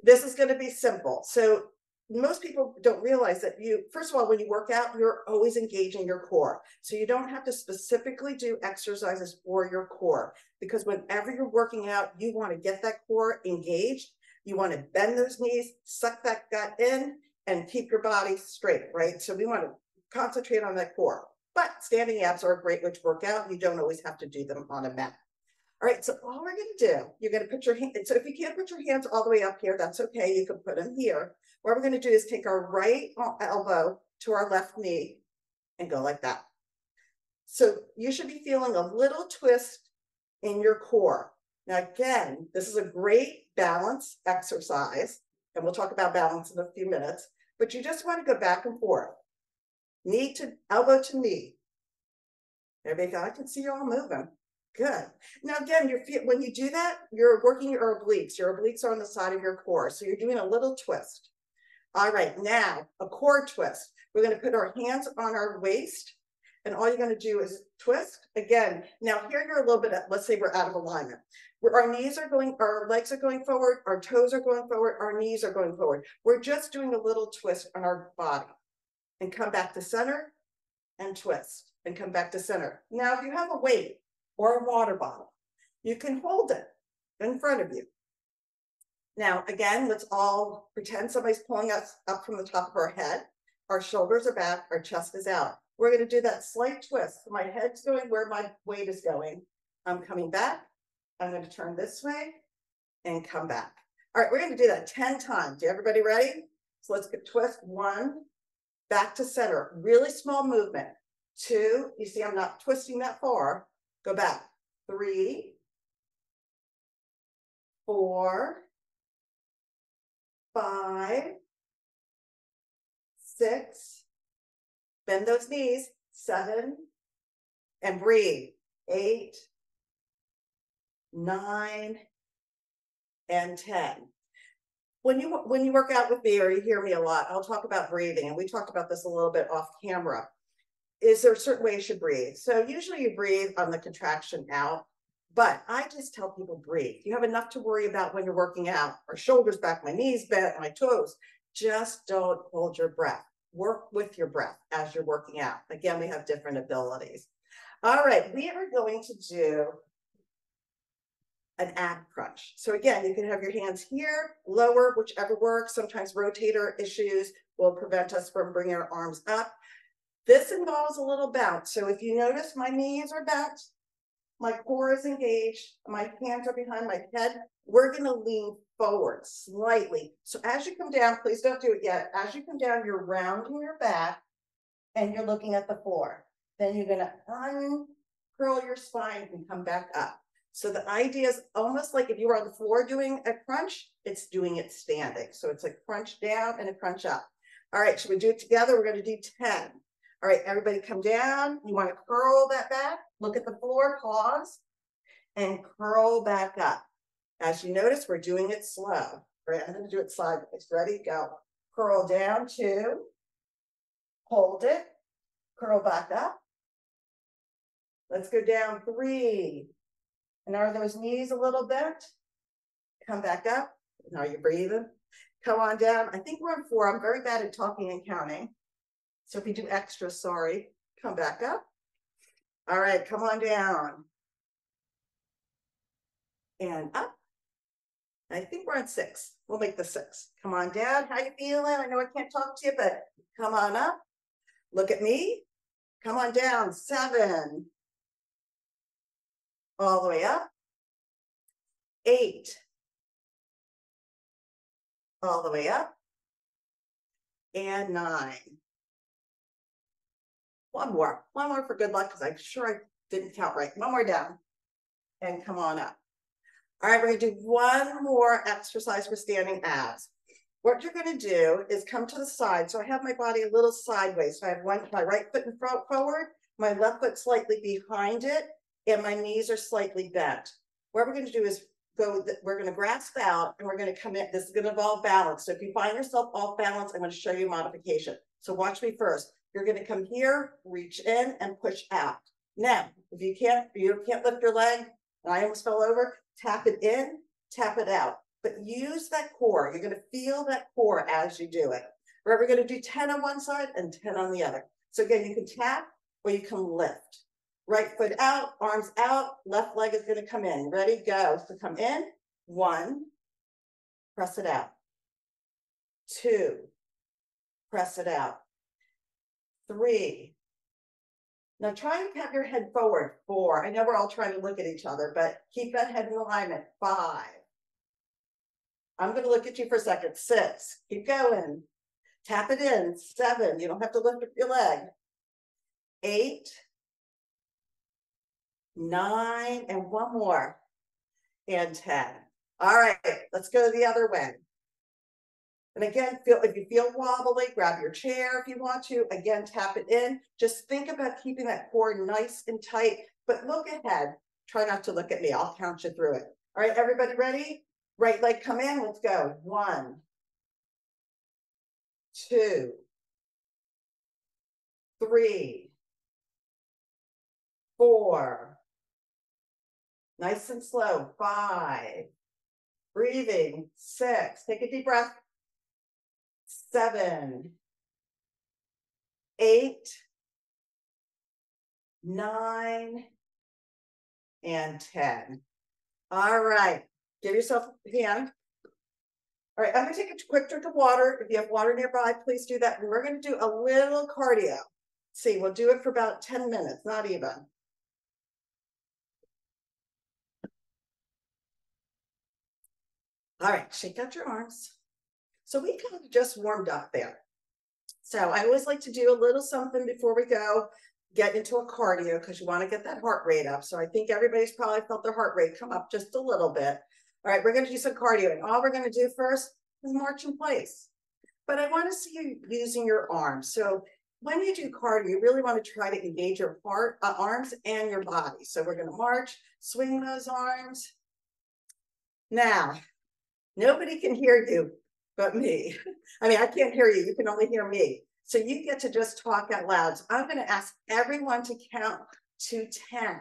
This is going to be simple. So most people don't realize that first of all, when you work out, you're always engaging your core. So you don't have to specifically do exercises for your core, because whenever you're working out, you want to get that core engaged. You want to bend those knees, suck that gut in, and keep your body straight, right? So we want to concentrate on that core. But standing abs are a great way to work out. You don't always have to do them on a mat. All right, so all we're going to do, you're going to put your hand, so if you can't put your hands all the way up here, that's okay. You can put them here. What we're going to do is take our right elbow to our left knee and go like that. So you should be feeling a little twist in your core. Now, again, this is a great balance exercise, and we'll talk about balance in a few minutes, but you just want to go back and forth, knee to elbow to knee. There we go. I can see you all moving. Good. Now, again, when you do that, you're working your obliques. Your obliques are on the side of your core. So you're doing a little twist. All right, now a core twist. We're going to put our hands on our waist, and all you're going to do is twist. Again, now here you're a little bit, let's say we're out of alignment. Where our knees are going, our legs are going forward, our toes are going forward, our knees are going forward. We're just doing a little twist on our body. And come back to center and twist and come back to center. Now, if you have a weight or a water bottle, you can hold it in front of you. Now, again, let's all pretend somebody's pulling us up from the top of our head. Our shoulders are back, our chest is out. We're going to do that slight twist. My head's going where my weight is going. I'm coming back. I'm going to turn this way and come back. All right, we're going to do that 10 times. Everybody ready? So let's get twist. 1, back to center. Really small movement. 2, you see I'm not twisting that far. Go back. 3, 4, 5, 6, bend those knees, 7, and breathe. 8, 9, and 10. When you work out with me or you hear me a lot, I'll talk about breathing, and we talked about this a little bit off camera. Is there a certain way you should breathe? So usually you breathe on the contraction out, but I just tell people breathe. You have enough to worry about when you're working out. My shoulders back, my knees bent, my toes. Just don't hold your breath. Work with your breath as you're working out. Again, we have different abilities. All right, we are going to do an ab crunch. So again, you can have your hands here, lower, whichever works. Sometimes rotator issues will prevent us from bringing our arms up. This involves a little bounce. So if you notice, my knees are bent, my core is engaged, my hands are behind my head. We're going to lean forward slightly. So as you come down, please don't do it yet. As you come down, you're rounding your back and you're looking at the floor. Then you're going to uncurl your spine and come back up. So the idea is almost like if you were on the floor doing a crunch, it's doing it standing. So it's a crunch down and a crunch up. All right, should we do it together? We're going to do 10. All right, everybody come down. You want to curl that back, look at the floor, pause, and curl back up. As you notice, we're doing it slow. All right, I'm going to do it sideways. Ready? Go. Curl down, 2. Hold it. Curl back up. Let's go down, 3. And are those knees a little bent? Come back up. Now you're breathing. Come on down. I think we're on 4. I'm very bad at talking and counting. So if you do extra, sorry. Come back up. All right, come on down. And up. I think we're on 6. We'll make the 6. Come on down. How you feeling? I know I can't talk to you, but come on up. Look at me. Come on down. 7. All the way up. 8. All the way up. And 9. One more for good luck, because I'm sure I didn't count right. One more down. And come on up. All right, we're going to do one more exercise for standing abs. What you're going to do is come to the side. So I have my body a little sideways. So I have my right foot in front forward, my left foot slightly behind it, and my knees are slightly bent. What we're going to do is we're going to grasp out and we're going to come in. This is going to involve balance. So if you find yourself off balance, I'm going to show you a modification. So watch me first. You're going to come here, reach in and push out. Now, if you can't lift your leg, and I almost fell over, tap it in, tap it out. But use that core. You're going to feel that core as you do it. We're going to do 10 on one side and 10 on the other. So again, you can tap or you can lift. Right foot out, arms out, left leg is going to come in. Ready, go. So come in, 1, press it out. 2, press it out. 3. Now try and have your head forward. 4. I know we're all trying to look at each other, but keep that head in alignment. 5. I'm going to look at you for a second. 6. Keep going. Tap it in. 7. You don't have to lift up your leg. 8. 9. And one more. And 10. All right. Let's go the other way. And again, if you feel wobbly, grab your chair if you want to. Again, tap it in. Just think about keeping that core nice and tight, but look ahead. Try not to look at me. I'll count you through it. All right, everybody ready? Right leg come in. Let's go. 1, 2, 3, 4. Nice and slow. 5. Breathing. 6. Take a deep breath. 7, 8, 9, and 10. All right. Give yourself a hand. All right. I'm going to take a quick drink of water. If you have water nearby, please do that. And we're going to do a little cardio. See, we'll do it for about 10 minutes, not even. All right. Shake out your arms. So we kind of just warmed up there. So I always like to do a little something before we go get into a cardio, because you want to get that heart rate up. So I think everybody's probably felt their heart rate come up just a little bit. All right, we're going to do some cardio. And all we're going to do first is march in place. But I want to see you using your arms. So when you do cardio, you really want to try to engage your arms and your body. So we're going to march, swing those arms. Now, Nobody can hear you but me. I mean, I can't hear you. You can only hear me. So you get to just talk out loud. So I'm going to ask everyone to count to 10.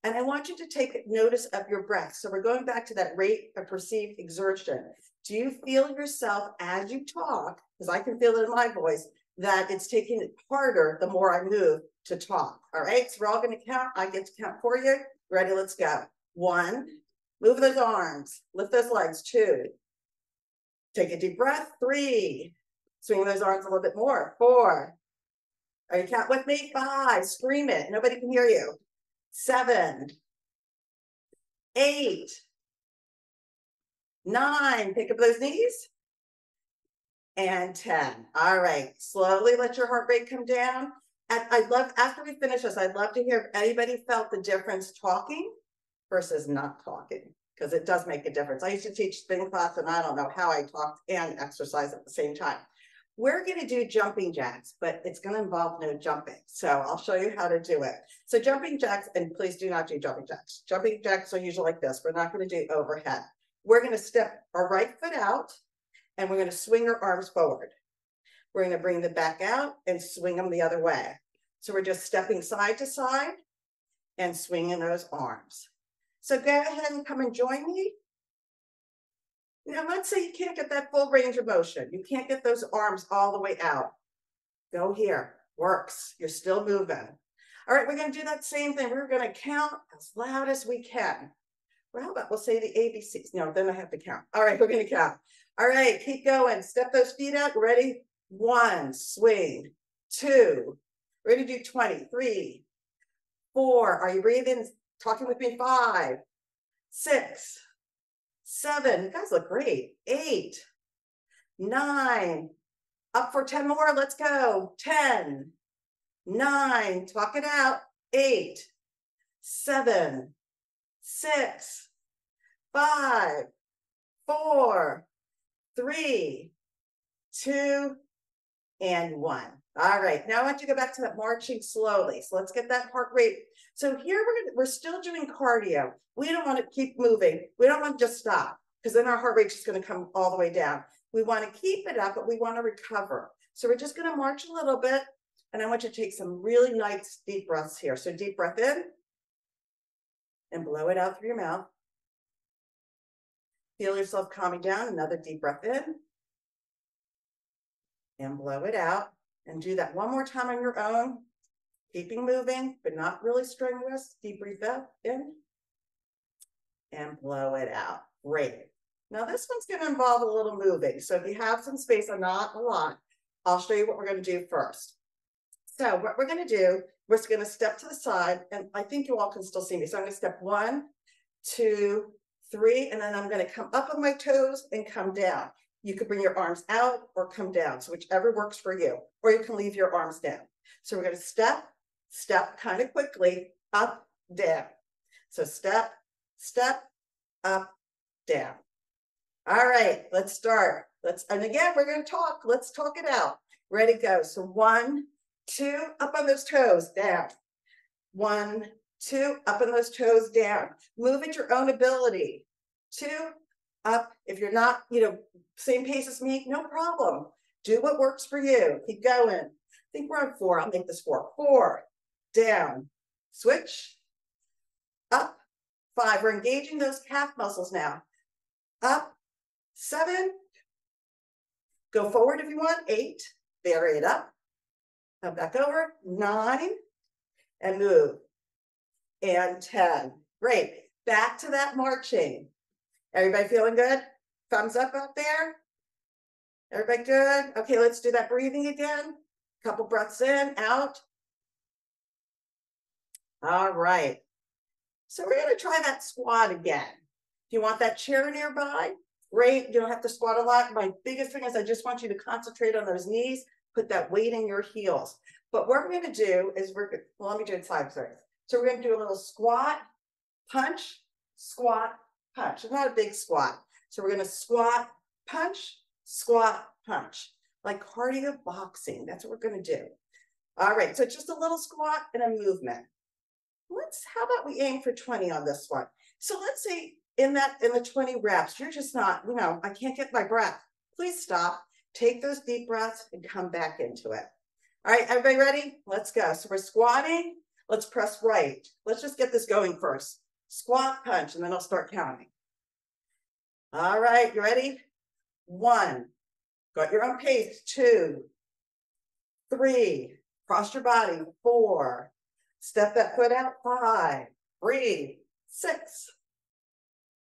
And I want you to take notice of your breath. So we're going back to that rate of perceived exertion. Do you feel yourself as you talk, because I can feel it in my voice, that it's taking it harder the more I move to talk? All right, so we're all going to count. I get to count for you. Ready? Let's go. 1, move those arms, lift those legs. 2, take a deep breath. 3, swing those arms a little bit more. 4, are you count with me? 5, scream it. Nobody can hear you. 7, 8, 9, pick up those knees, and 10. All right, slowly let your heart rate come down. And I'd love, after we finish this, I'd love to hear if anybody felt the difference talking versus not talking, because it does make a difference. I used to teach spin class, and I don't know how I talked and exercise at the same time. We're going to do jumping jacks, but it's going to involve no jumping. So I'll show you how to do it. So jumping jacks, and please do not do jumping jacks. Jumping jacks are usually like this. We're not going to do overhead. We're going to step our right foot out, and we're going to swing our arms forward. We're going to bring them back out and swing them the other way. So we're just stepping side to side and swinging those arms. So go ahead and come and join me. Now, let's say you can't get that full range of motion. You can't get those arms all the way out. Go here. Works. You're still moving. All right, we're going to do that same thing. We're going to count as loud as we can. Well, how about we'll say the ABCs? No, then I have to count. All right, we're going to count. All right, keep going. Step those feet out. Ready? 1, swing. 2, ready to do 20. 3, 4, are you breathing? Talking with me? 5, 6, 7, you guys look great. 8, 9, up for 10 more. Let's go. 10, 9, talk it out. 8, 7, 6, 5, 4, 3, 2, and 1. All right, now I want you to go back to that marching slowly. So let's get that heart rate. So here we're still doing cardio. We don't want to keep moving. We don't want to just stop, because then our heart rate's just going to come all the way down. We want to keep it up, but we want to recover. So we're just going to march a little bit. And I want you to take some really nice deep breaths here. So deep breath in and blow it out through your mouth. Feel yourself calming down. Another deep breath in and blow it out. And do that one more time on your own, keeping moving, but not really strenuous. Deep breath up, in, and blow it out. Great. Now this one's going to involve a little moving. So if you have some space, or not a lot, I'll show you what we're going to do first. So what we're going to do, we're just going to step to the side, and I think you all can still see me. So I'm going to step 1, 2, 3, and then I'm going to come up on my toes and come down. You could bring your arms out or come down, so whichever works for you, or you can leave your arms down. So we're going to step kind of quickly, up, down. So step, up, down. All right, let's start. And again, we're going to talk. Let's talk it out. Ready, go. So 1, 2, up on those toes, down. 1, 2, up on those toes, down. Move at your own ability. 2, up. If you're not, same pace as me, no problem. Do what works for you. Keep going. I think we're on 4. I'll make this 4. 4, down, switch, up. 5, we're engaging those calf muscles now. Up. 7, go forward if you want. 8, bury it up. Come back over. 9, and move. And 10. Great. Back to that marching. Everybody feeling good? Thumbs up out there. Everybody good? Okay, let's do that breathing again. Couple breaths in, out. All right. So we're going to try that squat again. If you want that chair nearby, great. You don't have to squat a lot. My biggest thing is I just want you to concentrate on those knees, put that weight in your heels. But what we're going to do is let me do it side first. So we're going to do a little squat, punch, squat, punch. It's not a big squat. So we're going to squat, punch, like cardio boxing. That's what we're going to do. All right. So just a little squat and a movement. How about we aim for 20 on this one? So let's say in the 20 reps, you're just not, I can't get my breath. Please stop, take those deep breaths and come back into it. All right, everybody ready? Let's go. So we're squatting. Let's press right. Let's just get this going first. Squat, punch, and then I'll start counting. All right, you ready? 1, go at your own pace. 2, 3, cross your body. 4, step that foot out. 5, breathe. 6,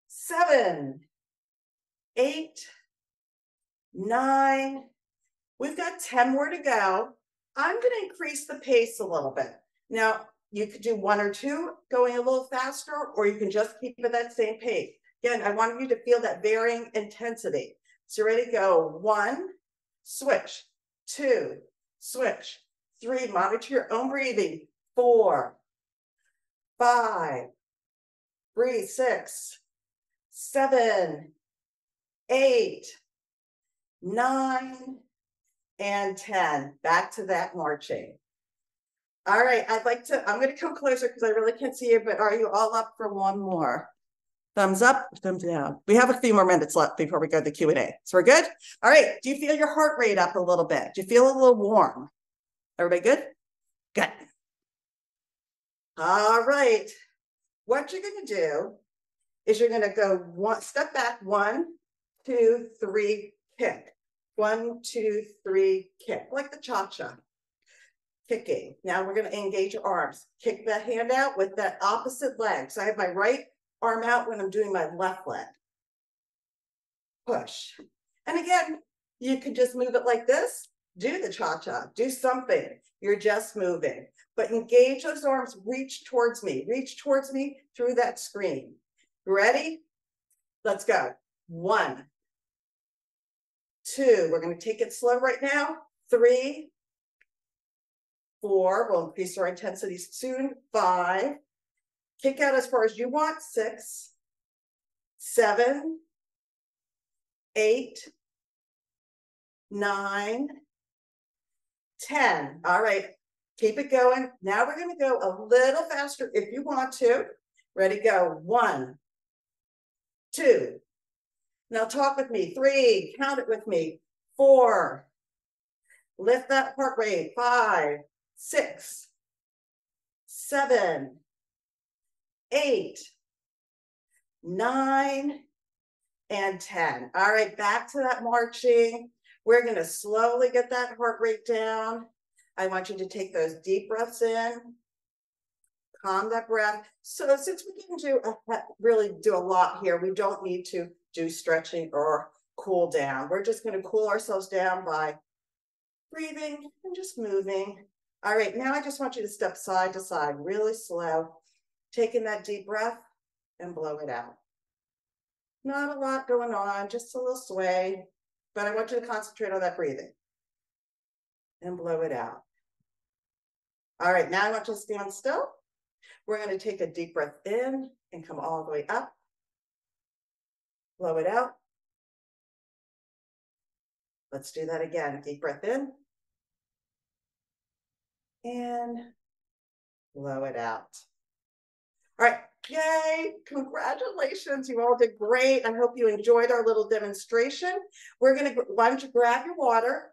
7, 8, 9. We've got 10 more to go. I'm going to increase the pace a little bit. Now, you could do 1 or 2 going a little faster, or you can just keep it at that same pace. Again, I want you to feel that varying intensity. So ready to go. 1, switch. 2, switch. 3, monitor your own breathing. 4, 5, breathe. 6, 7, 8, 9, and 10. Back to that marching. All right, I'm going to come closer because I really can't see you, but are you all up for one more? Thumbs up, thumbs down. We have a few more minutes left before we go to the Q&A. So we're good? All right, do you feel your heart rate up a little bit? Do you feel a little warm? Everybody good? Good. All right, what you're going to do is you're going to go one step back, 1, 2, 3, kick. 1, 2, 3, kick, like the cha-cha. Kicking. Now we're going to engage your arms. Kick that hand out with that opposite leg. So I have my right arm out when I'm doing my left leg. Push. And again, you could just move it like this. Do the cha-cha. Do something. You're just moving. But engage those arms. Reach towards me. Reach towards me through that screen. Ready? Let's go. 1, 2. We're going to take it slow right now. 3, 4, we'll increase our intensity soon. 5, kick out as far as you want. 6, 7, 8, 9, 10. All right, keep it going. Now we're going to go a little faster if you want to. Ready, go. 1, 2. Now talk with me. 3, count it with me. 4, lift that heart rate. 5, 6, 7, 8, 9, and 10. All right, back to that marching. We're going to slowly get that heart rate down. I want you to take those deep breaths in. Calm that breath. So since we didn't really do a lot here, we don't need to do stretching or cool down. We're just going to cool ourselves down by breathing and just moving. All right, now I just want you to step side to side, really slow, taking that deep breath and blow it out. Not a lot going on, just a little sway, but I want you to concentrate on that breathing and blow it out. All right, now I want you to stand still. We're going to take a deep breath in and come all the way up. Blow it out. Let's do that again. Deep breath in. And blow it out. All right, yay, congratulations, you all did great. I hope you enjoyed our little demonstration. Why don't you grab your water,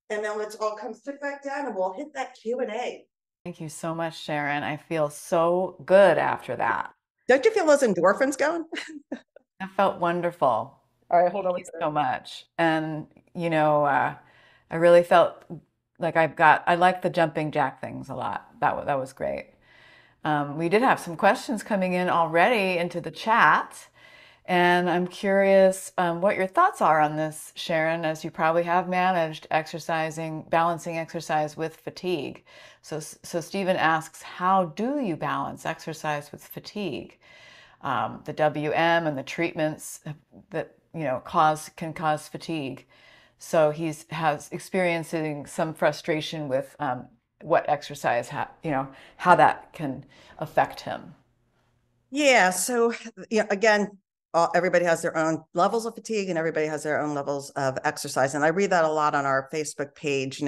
and then let's all come sit back down and we'll hit that Q&A. Thank you so much, Sharon. I feel so good after that. Don't you feel those endorphins going? That felt wonderful. All right, hold on. Thank you so much. And, I really felt like I like the jumping jack things a lot. That was great. We did have some questions coming in already into the chat, and I'm curious what your thoughts are on this, Sharon, as you probably have managed balancing exercise with fatigue. So Stephen asks, how do you balance exercise with fatigue? The WM and the treatments that can cause fatigue. So has experiencing some frustration with what exercise, how that can affect him. Yeah. So again, everybody has their own levels of fatigue and everybody has their own levels of exercise. And I read that a lot on our Facebook page,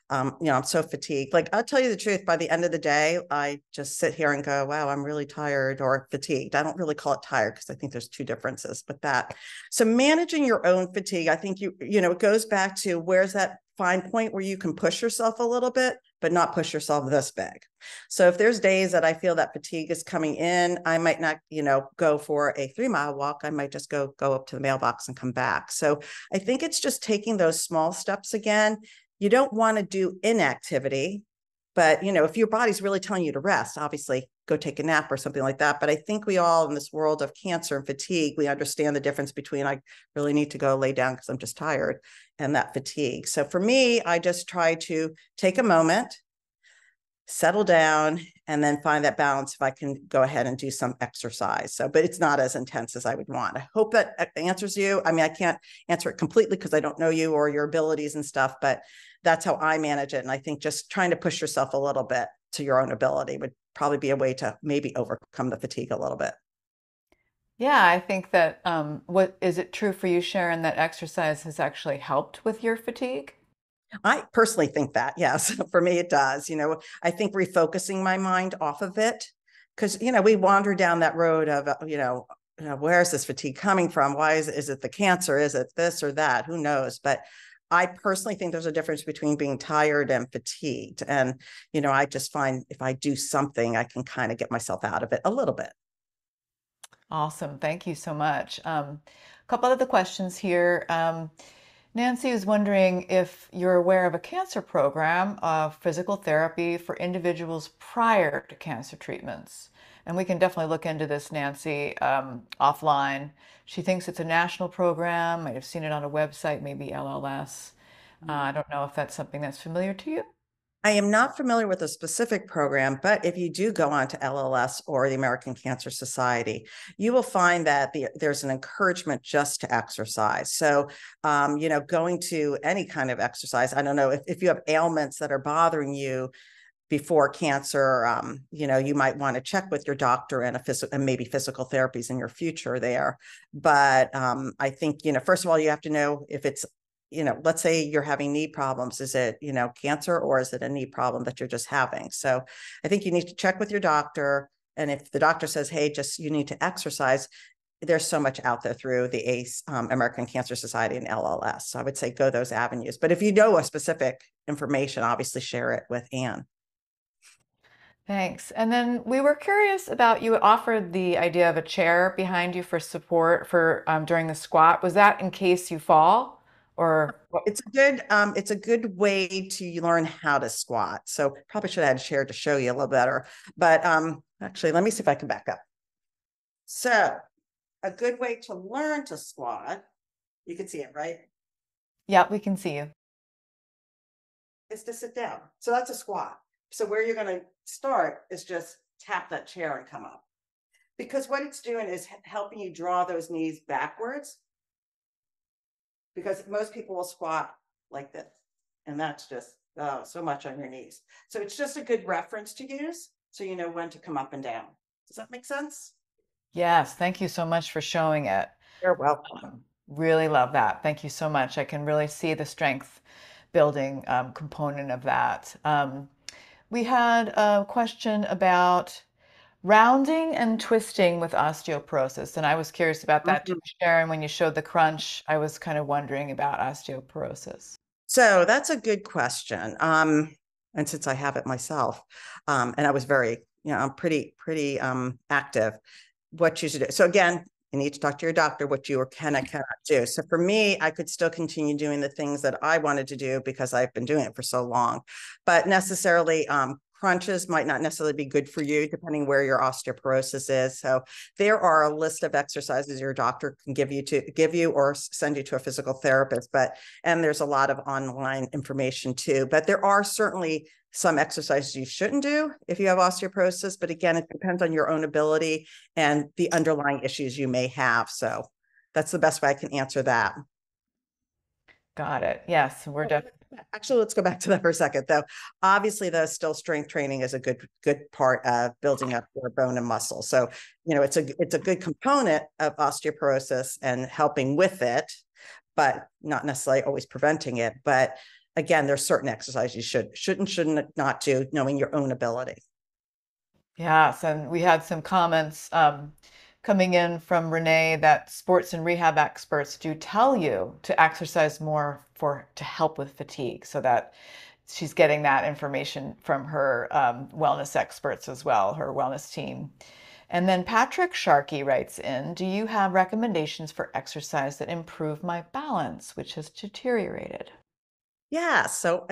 I'm so fatigued. Like, I'll tell you the truth, by the end of the day, I just sit here and go, wow, I'm really tired or fatigued. I don't really call it tired because I think there's two differences, but that. So managing your own fatigue, I think it goes back to where's that fine point where you can push yourself a little bit, but not push yourself this big. So if there's days that I feel that fatigue is coming in, I might not, go for a 3-mile walk. I might just go up to the mailbox and come back. So I think it's just taking those small steps again. You don't want to do inactivity, but if your body's really telling you to rest, obviously go take a nap or something like that. But I think we all, in this world of cancer and fatigue, we understand the difference between I really need to go lay down because I'm just tired and that fatigue. So for me, I just try to take a moment, settle down, and then find that balance if I can go ahead and do some exercise. So, but it's not as intense as I would want. I hope that answers you. I mean, I can't answer it completely because I don't know you or your abilities and stuff, but that's how I manage it. And I think just trying to push yourself a little bit to your own ability would probably be a way to maybe overcome the fatigue a little bit. Yeah, I think that what is it true for you, Sharon, that exercise has actually helped with your fatigue? I personally think that, yes, for me, it does. I think refocusing my mind off of it, because, we wander down that road of, where is this fatigue coming from? Why is it the cancer? Is it this or that? Who knows? But I personally think there's a difference between being tired and fatigued. And, I just find if I do something, I can kind of get myself out of it a little bit. Awesome. Thank you so much. A couple other questions here. Nancy is wondering if you're aware of a cancer program of physical therapy for individuals prior to cancer treatments. And we can definitely look into this, Nancy, offline. She thinks it's a national program. Might have seen it on a website, maybe LLS. I don't know if that's something that's familiar to you. I am not familiar with a specific program, but if you do go on to LLS or the American Cancer Society, you will find that there's an encouragement just to exercise. So, going to any kind of exercise, I don't know if you have ailments that are bothering you before cancer, you might want to check with your doctor and and maybe physical therapies in your future there. But I think, first of all, you have to know if it's let's say you're having knee problems. Is it, cancer, or is it a knee problem that you're just having? So I think you need to check with your doctor. And if the doctor says, hey, you need to exercise, there's so much out there through the ACE, American Cancer Society, and LLS. So I would say go those avenues. But if you know a specific information, obviously share it with Anne. Thanks. And then we were curious about you offered the idea of a chair behind you for support for during the squat. Was that in case you fall or what? It's a good way to learn how to squat. So probably should have had a chair to show you a little better. But actually, let me see if I can back up. So a good way to learn to squat, you can see it, right? Yeah, we can see you. Is to sit down. So that's a squat. So where you're going to start is just tap that chair and come up. Because what it's doing is helping you draw those knees backwards. Because most people will squat like this. And that's just so much on your knees. So it's just a good reference to use so you know when to come up and down. Does that make sense? Yes, thank you so much for showing it. You're welcome. Really love that. Thank you so much. I can really see the strength building component of that. We had a question about rounding and twisting with osteoporosis, and I was curious about that too, Mhm. Sharon. When you showed the crunch, I was kind of wondering about osteoporosis. So that's a good question. And since I have it myself, and I was very, I'm pretty active, what you should do. So again, you need to talk to your doctor what you cannot do. So for me, I could still continue doing the things that I wanted to do because I've been doing it for so long. But necessarily, crunches might not necessarily be good for you, depending where your osteoporosis is. So there are a list of exercises your doctor can give you or send you to a physical therapist. And there's a lot of online information too. But there are certainly some exercises you shouldn't do if you have osteoporosis. But again, it depends on your own ability and the underlying issues you may have. So that's the best way I can answer that. Got it. Yes, we're definitely. Actually, let's go back to that for a second, though. Obviously, though, still strength training is a good part of building up your bone and muscle. So, it's a good component of osteoporosis and helping with it, but not necessarily always preventing it. But again, there's certain exercises you shouldn't not do, knowing your own ability. Yes, and we had some comments coming in from Renee that sports and rehab experts do tell you to exercise more to help with fatigue, so that she's getting that information from her wellness experts as well, her wellness team. And then Patrick Sharkey writes in, do you have recommendations for exercise that improve my balance, which has deteriorated? Yeah, so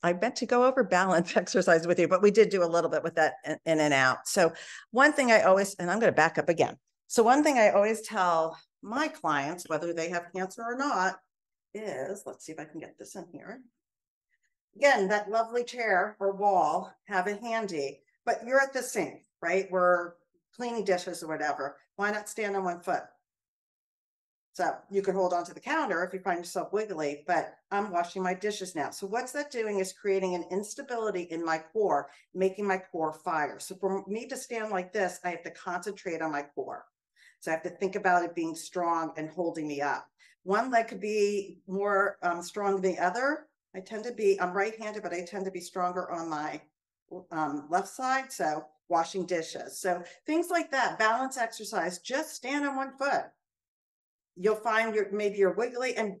I meant to go over balance exercise with you, but we did do a little bit with that in and out. So one thing I always, and I'm going to back up again. So one thing I always tell my clients, whether they have cancer or not, is, let's see if I can get this in here. Again, that lovely chair or wall, have it handy, but you're at the sink, right? We're cleaning dishes or whatever. Why not stand on one foot? So you could hold on to the counter if you find yourself wiggly, but I'm washing my dishes now. So what's that doing is creating an instability in my core, making my core fire. So for me to stand like this, I have to concentrate on my core. So I have to think about it being strong and holding me up. One leg could be more strong than the other. I'm right-handed, but I tend to be stronger on my left side. So washing dishes. So things like that, balance exercise, just stand on one foot. You'll find maybe you're wiggly, and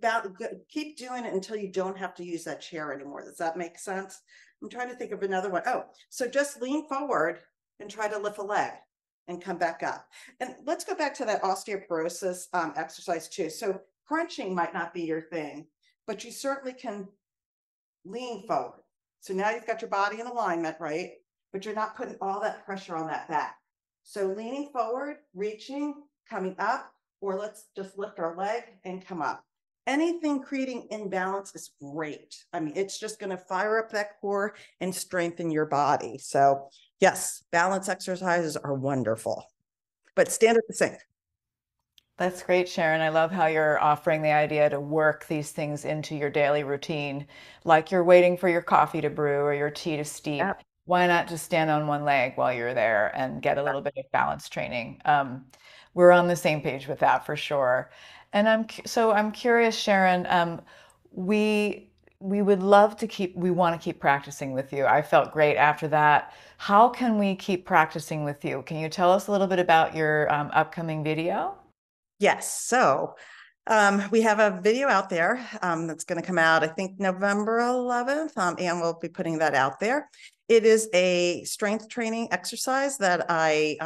keep doing it until you don't have to use that chair anymore. Does that make sense? I'm trying to think of another one. Oh, so just lean forward and try to lift a leg and come back up. And let's go back to that osteoporosis exercise too. So crunching might not be your thing, but you certainly can lean forward. So now you've got your body in alignment, right? But you're not putting all that pressure on that back. So leaning forward, reaching, coming up, or let's just lift our leg and come up. Anything creating imbalance is great. I mean, it's just going to fire up that core and strengthen your body. So yes, balance exercises are wonderful, but stand at the sink. That's great, Sharon. I love how you're offering the idea to work these things into your daily routine, like you're waiting for your coffee to brew or your tea to steep. Yep. Why not just stand on one leg while you're there and get a little bit of balance training? We're on the same page with that for sure. And I'm curious, Sharon. We would love to we want to keep practicing with you. I felt great after that. How can we keep practicing with you? Can you tell us a little bit about your upcoming video? Yes. So we have a video out there that's going to come out, I think, November 11th, and we'll be putting that out there. It is a strength training exercise that I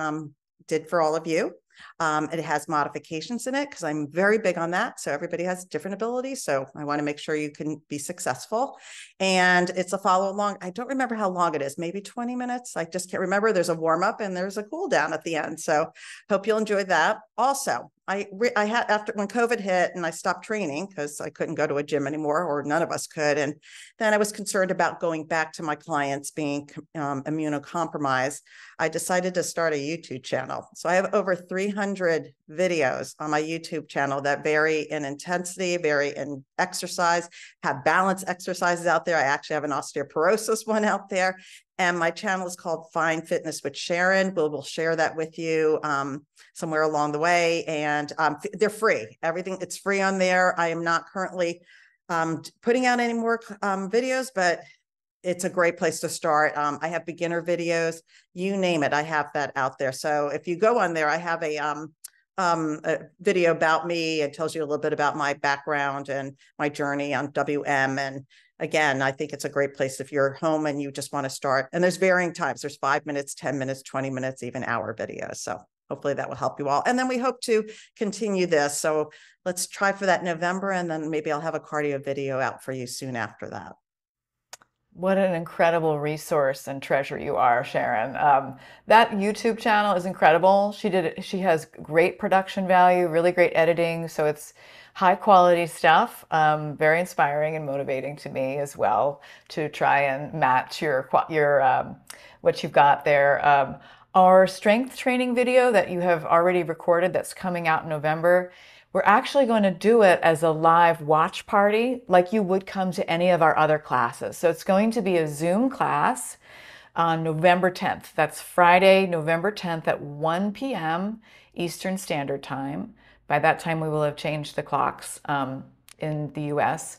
did for all of you. It has modifications in it because I'm very big on that. So everybody has different abilities. So I want to make sure you can be successful. And it's a follow along. I don't remember how long it is, maybe 20 minutes. I just can't remember. There's a warm up and there's a cool down at the end. So hope you'll enjoy that. Also, I had, after when COVID hit and I stopped training because I couldn't go to a gym anymore, or none of us could. And then I was concerned about going back to my clients being immunocompromised. I decided to start a YouTube channel. So I have over 300 videos on my YouTube channel that vary in intensity, vary in exercise, have balance exercises out there. I actually have an osteoporosis one out there. And my channel is called Find Fitness with Sharon. We'll share that with you somewhere along the way. And they're free. Everything, it's free on there. I am not currently putting out any more videos, but it's a great place to start. I have beginner videos, you name it. I have that out there. So if you go on there, I have a video about me. It tells you a little bit about my background and my journey on WM. And again, I think it's a great place if you're home and you just want to start. And there's varying times. There's 5 minutes, 10 minutes, 20 minutes, even hour videos. So hopefully that will help you all. And then we hope to continue this. So let's try for that November. And then maybe I'll have a cardio video out for you soon after that. What an incredible resource and treasure you are, Sharon. That YouTube channel is incredible. She has great production value, really great editing. So it's high quality stuff, very inspiring and motivating to me as well to try and match your what you've got there. Our strength training video that you have already recorded that's coming out in November, we're actually going to do it as a live watch party like you would come to any of our other classes. So it's going to be a Zoom class on November 10th. That's Friday, November 10th at 1 p.m. Eastern Standard Time. By that time, we will have changed the clocks in the US.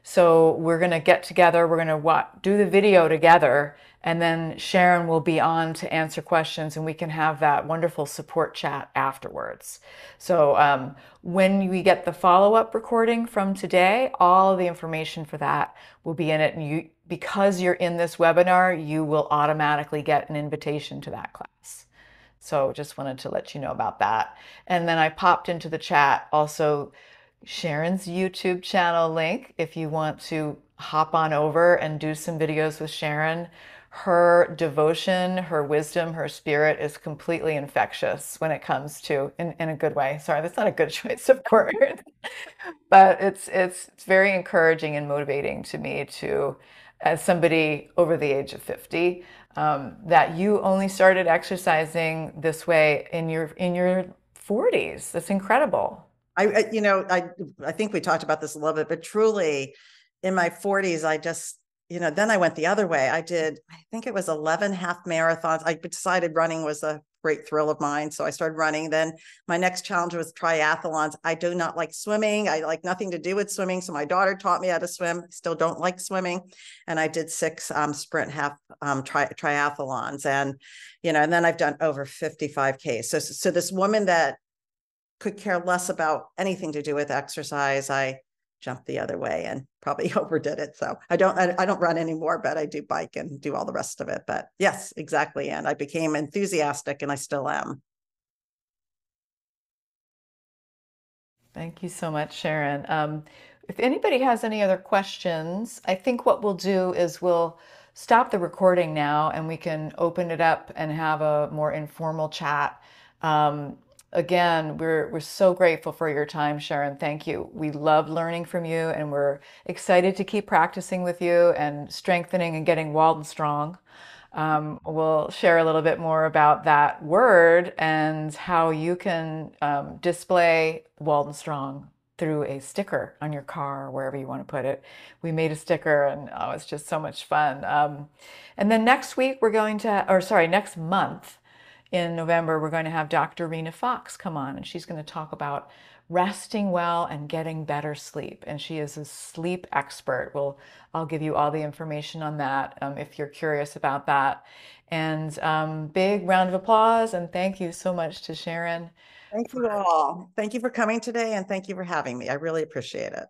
So we're going to get together, we're going to do the video together, and then Sharon will be on to answer questions, and we can have that wonderful support chat afterwards. So when we get the follow-up recording from today, all of the information for that will be in it. And because you're in this webinar, you will automatically get an invitation to that class. So just wanted to let you know about that. And then I popped into the chat also Sharon's YouTube channel link if you want to hop on over and do some videos with Sharon. Her devotion, her wisdom, her spirit is completely infectious when it comes to, in a good way. Sorry, that's not a good choice of words, but it's very encouraging and motivating to me to, as somebody over the age of 50, that you only started exercising this way in your 40s. That's incredible. I think we talked about this a little bit, but truly in my 40s, I just, then I went the other way. I think it was 11 half marathons. I decided running was a great thrill of mine. So I started running. Then my next challenge was triathlons. I do not like swimming. I like nothing to do with swimming. So my daughter taught me how to swim. Still don't like swimming. And I did 6 sprint half triathlons. And, and then I've done over 55K. So this woman that could care less about anything to do with exercise, I jumped the other way and probably overdid it. So I don't run anymore, but I do bike and do all the rest of it. But yes, exactly. And I became enthusiastic, and I still am. Thank you so much, Sharon. If anybody has any other questions, I think what we'll do is we'll stop the recording now and we can open it up and have a more informal chat. Again, we're so grateful for your time, Sharon. Thank you. We love learning from you, and we're excited to keep practicing with you and strengthening and getting Waldenstrom. We'll share a little bit more about that word and how you can display Waldenstrom through a sticker on your car or wherever you want to put it. We made a sticker, and oh, it's just so much fun. And then next week we're going to, or sorry, next month, in November, we're going to have Dr. Rena Fox come on, and she's going to talk about resting well and getting better sleep. And she is a sleep expert. I'll give you all the information on that if you're curious about that. And big round of applause, and thank you so much to Sharon. Thank you all. Thank you for coming today, and thank you for having me. I really appreciate it.